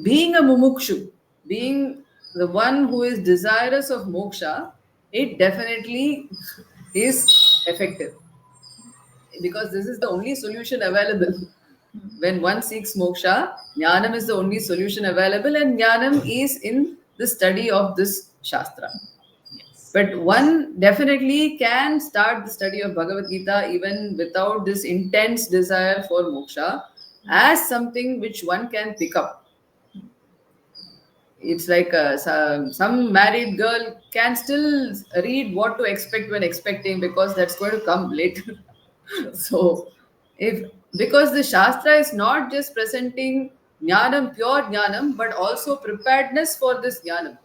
Speaker 2: being a mumukshu, being the one who is desirous of moksha, it definitely is effective, because this is the only solution available. When one seeks moksha, jnanam is the only solution available, and jnanam is in the study of this shastra.
Speaker 1: Yes.
Speaker 2: But one definitely can start the study of Bhagavad Gita even without this intense desire for moksha, as something which one can pick up. It's like some married girl can still read what to expect when expecting, because that's going to come later.
Speaker 1: True.
Speaker 2: So, if because the Shastra is not just presenting jnanam, pure jnanam, but also preparedness for this jnanam.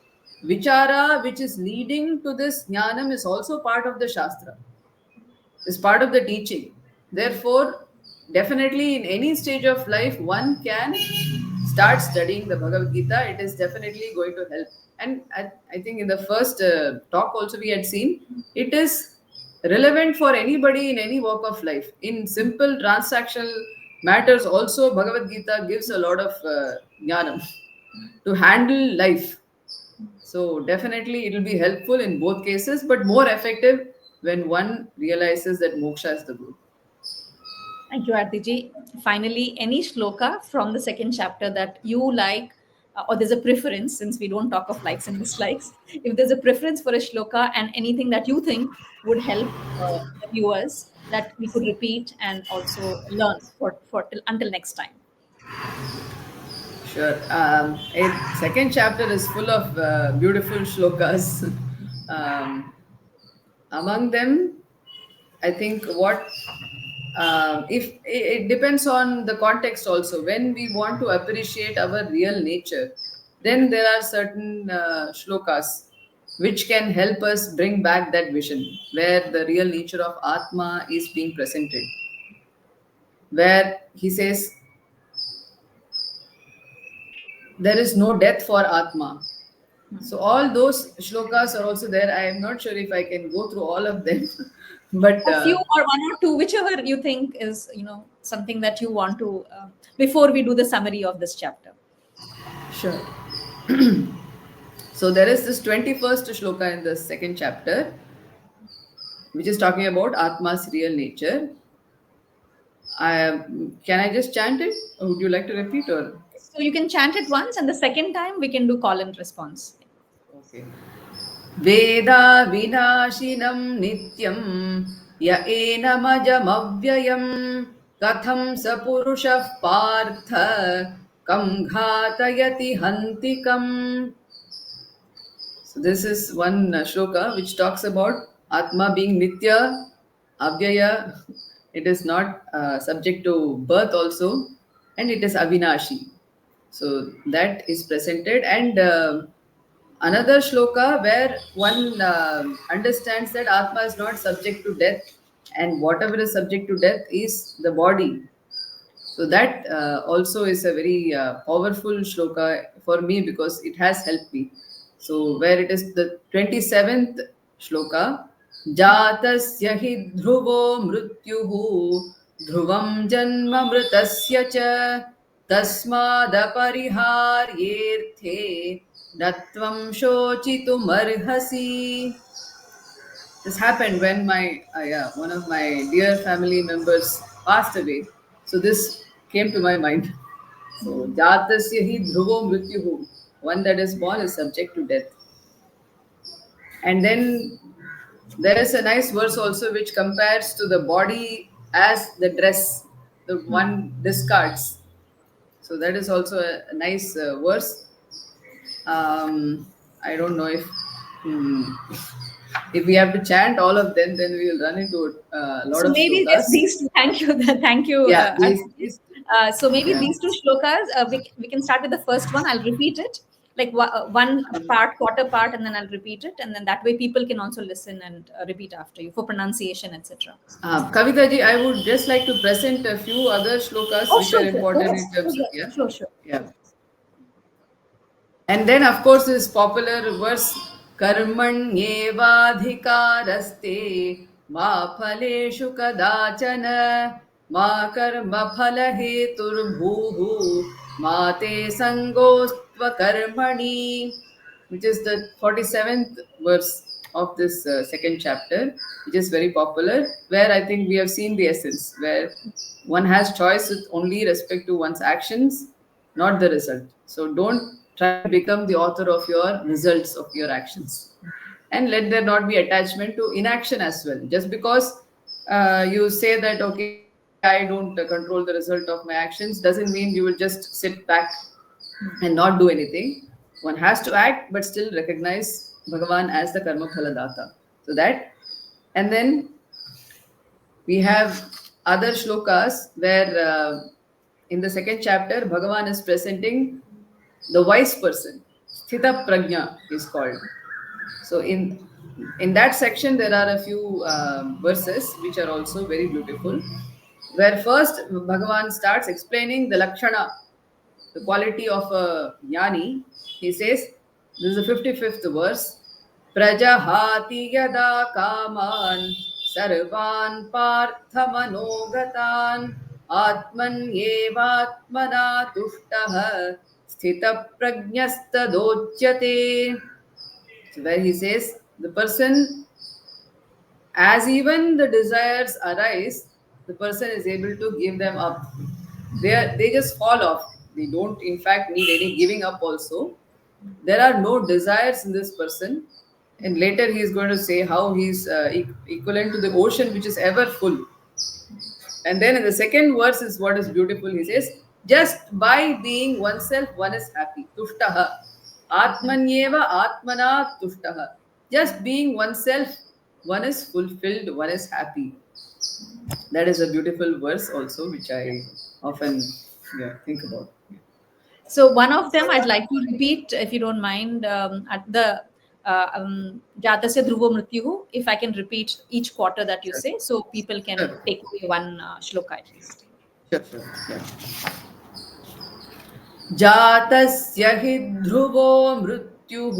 Speaker 2: Vichara, which is leading to this jnanam, is also part of the Shastra, is part of the teaching. Therefore, definitely in any stage of life, one can start studying the Bhagavad Gita. It is definitely going to help. And I think in the first talk also we had seen, it is relevant for anybody in any walk of life. In simple transactional matters, also Bhagavad Gita gives a lot of jnanam to handle life. So definitely it will be helpful in both cases, but more effective when one realizes that moksha is the goal.
Speaker 1: Thank you, Artiji. Finally, any shloka from the second chapter that you like, or there's a preference, since we don't talk of likes and dislikes. If there's a preference for a shloka and anything that you think would help the viewers, that we could repeat and also learn for until next time.
Speaker 2: Sure. Second chapter is full of beautiful shlokas. um, Among them, I think what if it depends on the context also. When we want to appreciate our real nature, then there are certain shlokas which can help us bring back that vision where the real nature of Atma is being presented. Where he says there is no death for Atma. So all those shlokas are also there. I am not sure if I can go through all of them, but
Speaker 1: A few or one or two, whichever you think is something that you want to before we do the summary of this chapter.
Speaker 2: sure. So there is this 21st shloka in the second chapter, which is talking about Atma's real nature. Can I just chant it? Or would you like to repeat or?
Speaker 1: So you can chant it once, and the second time we can do call and response.
Speaker 2: Okay. Veda vinashinam nityam ya enamajamavyayam katham sapurushav partha kam ghatayati hantikam. So this is one shloka which talks about Atma being Nitya, Avyaya. It is not subject to birth also, and it is Avinashi. So that is presented, and another shloka where one understands that Atma is not subject to death, and whatever is subject to death is the body. So that also is a very powerful shloka for me because it has helped me. So where it is the 27th shloka, Jatasya hi dhruvo mrityuhu dhruvam janma mritasya cha tasmadapariharyerthe natvam shochitum arhasi. This happened when my yeah, one of my dear family members passed away. So this came to my mind. So jatasya hi dhruvo mrityuhu. One that is born is subject to death. And then there is a nice verse also which compares to the body as the dress the one discards. So that is also a nice verse. I don't know hmm, if we have to chant all of them, then we will run into a lot
Speaker 1: So
Speaker 2: of
Speaker 1: maybe just
Speaker 2: shlokas.
Speaker 1: these two. Thank you, thank you,
Speaker 2: Yeah,
Speaker 1: Arti. So maybe
Speaker 2: yeah.
Speaker 1: these two shlokas, we can start with the first one. I'll repeat it, like one part, quarter part, and then I'll repeat it, and then that way people can also listen and repeat after you for pronunciation, etc.
Speaker 2: Kavita ji, I would just like to present a few other shlokas
Speaker 1: Oh,
Speaker 2: which are
Speaker 1: sure, sure. Go
Speaker 2: important
Speaker 1: ahead.
Speaker 2: in terms of
Speaker 1: Sure,
Speaker 2: yeah,
Speaker 1: sure, sure.
Speaker 2: yeah. And then, of course, this popular verse Karmanyevadhikaraste ma phaleshu kadachana ma karma phalaheturbhuhu ma te sangostva karmani, which is the 47th verse of this second chapter, which is very popular, where I think we have seen the essence, where one has choice with only respect to one's actions, not the result. So don't try to become the author of your results of your actions. And let there not be attachment to inaction as well. Just because you say that, okay, I don't control the result of my actions, doesn't mean you will just sit back and not do anything. One has to act, but still recognize Bhagavan as the karma phaladata. So that, and then we have other shlokas where in the second chapter, Bhagavan is presenting the wise person. Sthita Prajna is called. So in that section, there are a few verses which are also very beautiful. Where first Bhagavan starts explaining the lakshana, the quality of a jnani. He says, this is the 55th verse. Prajahati yada kaman सर्वान् पार्थमनोगतान् आत्मन्येवात्मना तुष्टः स्थितप्रज्ञस्तदोच्यते. So where he says the person, as even the desires arise, the person is able to give them up. They just fall off. They don't, in fact, need any giving up also. There are no desires in this person. And later he is going to say how he's equivalent to the ocean which is ever full. And then in the second verse is what is beautiful. He says, just by being oneself, one is happy. Tushtaha. Atmanyeva atmana tushtaha. Just being oneself, one is fulfilled, one is happy. That is a beautiful verse also, which I often think about.
Speaker 1: So one of them I'd like to repeat, if you don't mind, at the Jatasya Dhruvo Mrityuhu, if I can repeat each quarter that you
Speaker 2: Sure,
Speaker 1: say, so people can
Speaker 2: sure,
Speaker 1: take away one shloka at least.
Speaker 2: sure, sure. Yeah. जातस्य हि ध्रुवो मृत्युः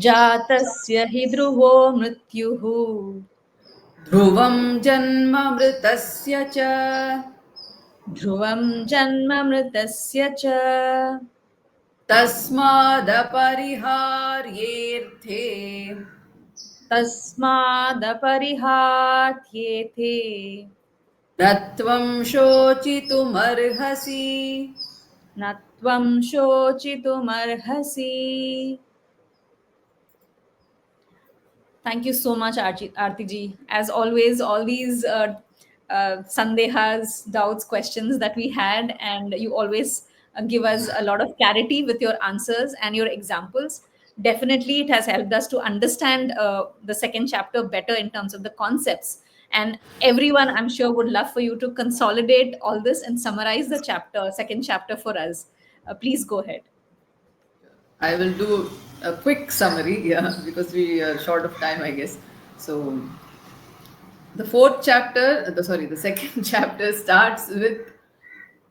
Speaker 1: जातस्य हि ध्रुवो मृत्युः
Speaker 2: ध्रुवं जन्म मृतस्य च
Speaker 1: ध्रुवं जन्म मृतस्य च
Speaker 2: तस्मादपरिहार्येऽर्थे
Speaker 1: तस्मादपरिहार्येते
Speaker 2: न त्वं शोचितुमर्हसि.
Speaker 1: न त्वं शोचितुमर्हसि. Thank you so much, Arti ji. As always, all these sandehas, doubts, questions that we had, and you always give us a lot of clarity with your answers and your examples. Definitely, it has helped us to understand the second chapter better in terms of the concepts. And everyone, I'm sure, would love for you to consolidate all this and summarize the chapter, second chapter for us. Please go ahead.
Speaker 2: I will do a quick summary, yeah, because we are short of time, I guess. So the fourth chapter, the second chapter starts with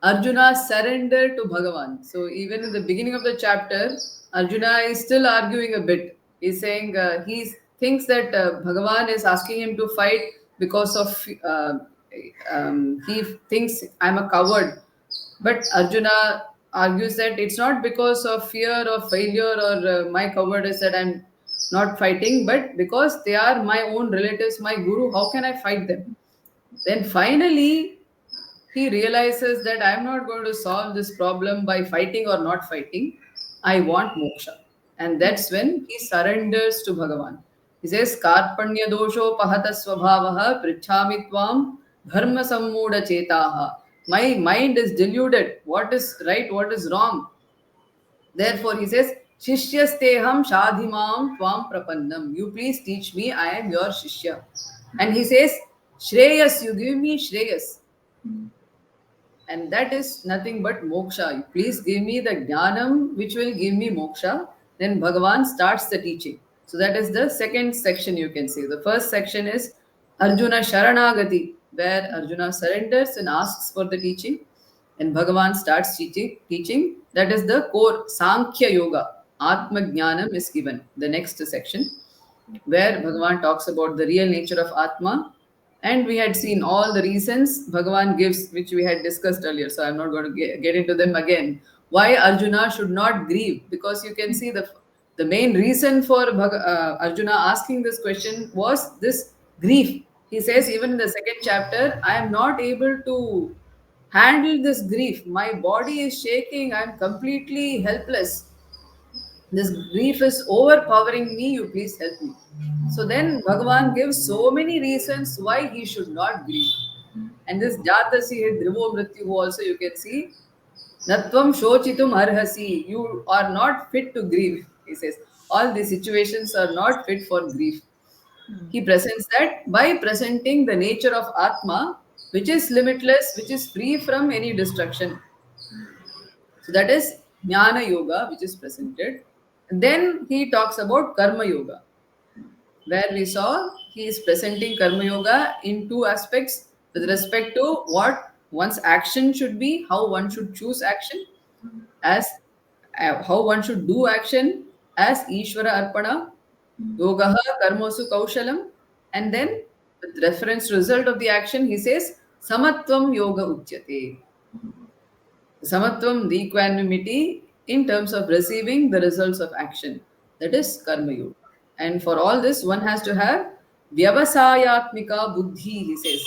Speaker 2: Arjuna's surrender to Bhagavan. So even in the beginning of the chapter, Arjuna is still arguing a bit. He's saying he thinks that Bhagavan is asking him to fight because of he thinks I'm a coward. But Arjuna argues that it's not because of fear of failure or my cowardice that I'm not fighting, but because they are my own relatives, my guru. How can I fight them? Then finally, he realizes that I'm not going to solve this problem by fighting or not fighting. I want moksha. And that's when he surrenders to Bhagavan. He says, Karpanya dosho pahata svabhavaha prichhami tvam dharma sammuda chetaha. My mind is deluded. What is right? What is wrong? Therefore, he says, Shishyasteham shadhimam tvam prapannam. You please teach me. I am your Shishya. And he says, Shreyas, you give me Shreyas, and that is nothing but moksha. Please give me the jnanam which will give me moksha. Then Bhagavan starts the teaching. So that is the second section, you can say. The first section is Arjuna Sharanagati, where Arjuna surrenders and asks for the teaching. And Bhagavan starts teaching. That is the core Sankhya Yoga. Atma Jnanam is given. The next section, where Bhagavan talks about the real nature of Atma. And we had seen all the reasons Bhagavan gives, which we had discussed earlier. So I'm not going to get into them again. Why Arjuna should not grieve? Because you can see the main reason for Arjuna asking this question was this grief. He says, even in the second chapter, I am not able to handle this grief. My body is shaking. I'm completely helpless. This grief is overpowering me. You please help me. So then Bhagavan gives so many reasons why he should not grieve. And this Jatasi Dhruvo Mrityu also you can see. Natvam shochitum arhasi. You are not fit to grieve. He says all these situations are not fit for grief. He presents that by presenting the nature of Atma, which is limitless, which is free from any destruction. So that is Jnana Yoga, which is presented. Then he talks about Karma Yoga, where we saw he is presenting Karma Yoga in two aspects with respect to what one's action should be, how one should choose action, as how one should do action as Ishvara Arpana, Yogaha Karmosu Kaushalam, And then, with reference to result of the action, he says, Samatvam Yoga Uchyate. Samatvam, the equanimity in terms of receiving the results of action. That is Karma Yoga. And for all this, one has to have Vyavasayatmika Buddhi, he says.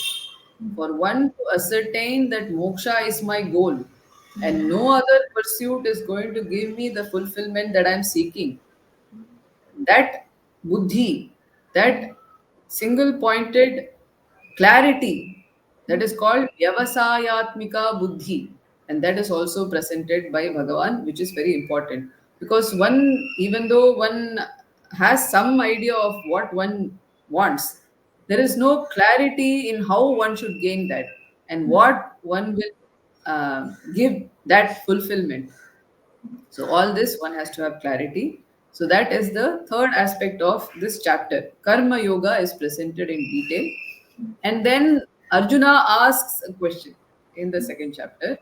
Speaker 2: For one to ascertain that moksha is my goal and no other pursuit is going to give me the fulfillment that I'm seeking, that buddhi, that single pointed clarity, that is called Vyavasayatmika Buddhi. And that is also presented by Bhagavan, which is very important. Because one, even though one has some idea of what one wants, there is no clarity in how one should gain that and what one will give that fulfillment. So, all this one has to have clarity. So, that is the third aspect of this chapter. Karma Yoga is presented in detail. And then Arjuna asks a question in the second chapter.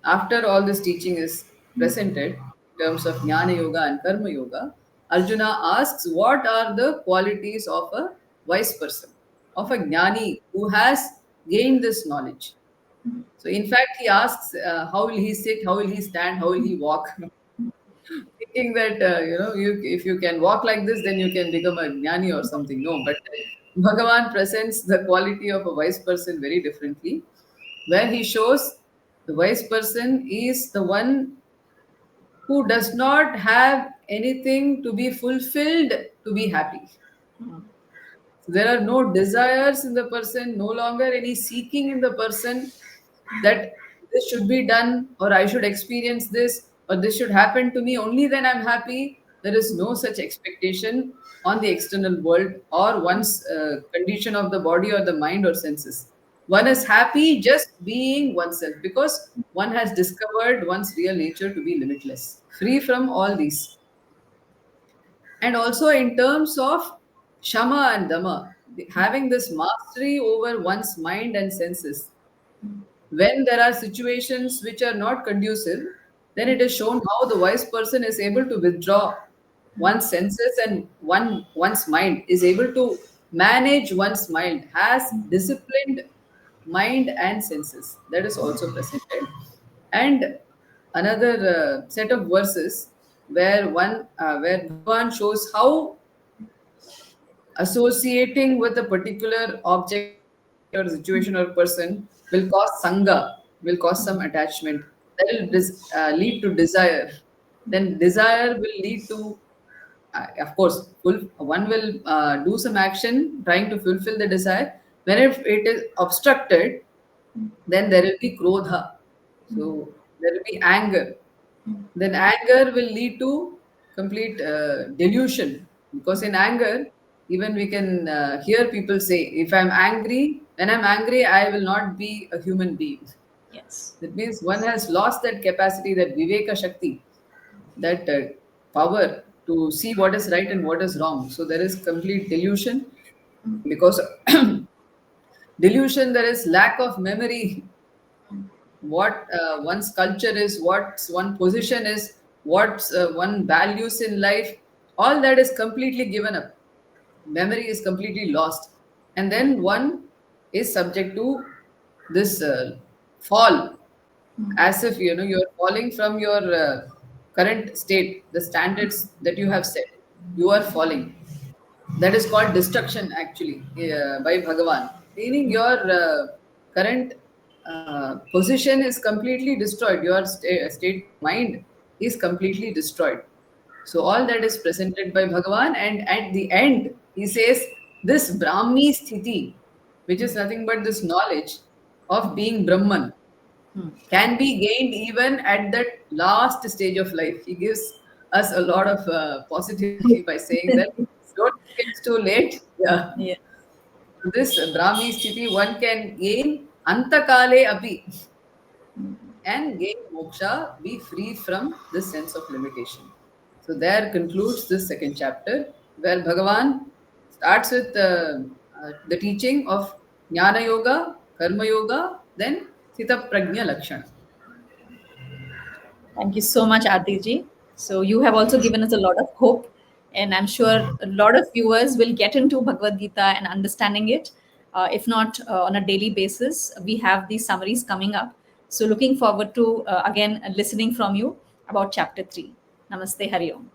Speaker 2: After all this teaching is presented in terms of Jnana Yoga and Karma Yoga, Arjuna asks what are the qualities of a wise person, of a Jnani who has gained this knowledge. So, in fact, he asks, how will he sit, how will he stand, how will he walk? Thinking that if you can walk like this, then you can become a jnani or something. No, but Bhagavan presents the quality of a wise person very differently, where he shows the wise person is the one who does not have anything to be fulfilled to be happy. So there are no desires in the person, no longer any seeking in the person that this should be done or I should experience this or this should happen to me, only then I'm happy. There is no such expectation on the external world or one's condition of the body or the mind or senses. One is happy just being oneself because one has discovered one's real nature to be limitless, free from all these. And also in terms of Shama and Dama, having this mastery over one's mind and senses. When there are situations which are not conducive, then it is shown how the wise person is able to withdraw one's senses and one's mind, is able to manage one's mind, has disciplined mind and senses. That is also presented. And another set of verses where Bhagavan shows how associating with a particular object or situation or person will cause sangha, will cause some attachment. That will lead to desire. Then desire will lead to, of course, one will do some action trying to fulfill the desire. When if it is obstructed, then there will be krodha. So there will be anger. Then anger will lead to complete delusion, because in anger even we can hear people say, if I'm angry, when I'm angry I will not be a human being.
Speaker 1: Yes.
Speaker 2: That means one has lost that capacity, that viveka shakti, that power to see what is right and what is wrong. So there is complete delusion. Because of delusion there is lack of memory, what one's culture is, what one position is, what one values in life, all that is completely given up. Memory is completely lost. And then one is subject to this fall, as if you're falling from your current state, the standards that you have set, you are falling. That is called destruction actually, by Bhagavan, meaning your current position is completely destroyed, your state of mind is completely destroyed. So all that is presented by Bhagavan, and at the end he says this Brahmi sthiti, which is nothing but this knowledge of being Brahman, can be gained even at that last stage of life. He gives us a lot of positivity by saying that don't think it's too late. Yeah.
Speaker 1: Yeah.
Speaker 2: This Brahmi Sthiti one can gain Antakale Api and gain moksha, be free from this sense of limitation. So there concludes this second chapter, where Bhagavan starts with the teaching of Jnana Yoga, Karma Yoga, then Sthita Prajna Lakshana.
Speaker 1: Thank you so much, Arti ji. So you have also given us a lot of hope And I'm sure a lot of viewers will get into Bhagavad Gita and understanding it. If not on a daily basis, we have these summaries coming up. So looking forward to again listening from you about chapter 3. Namaste, Hari Om.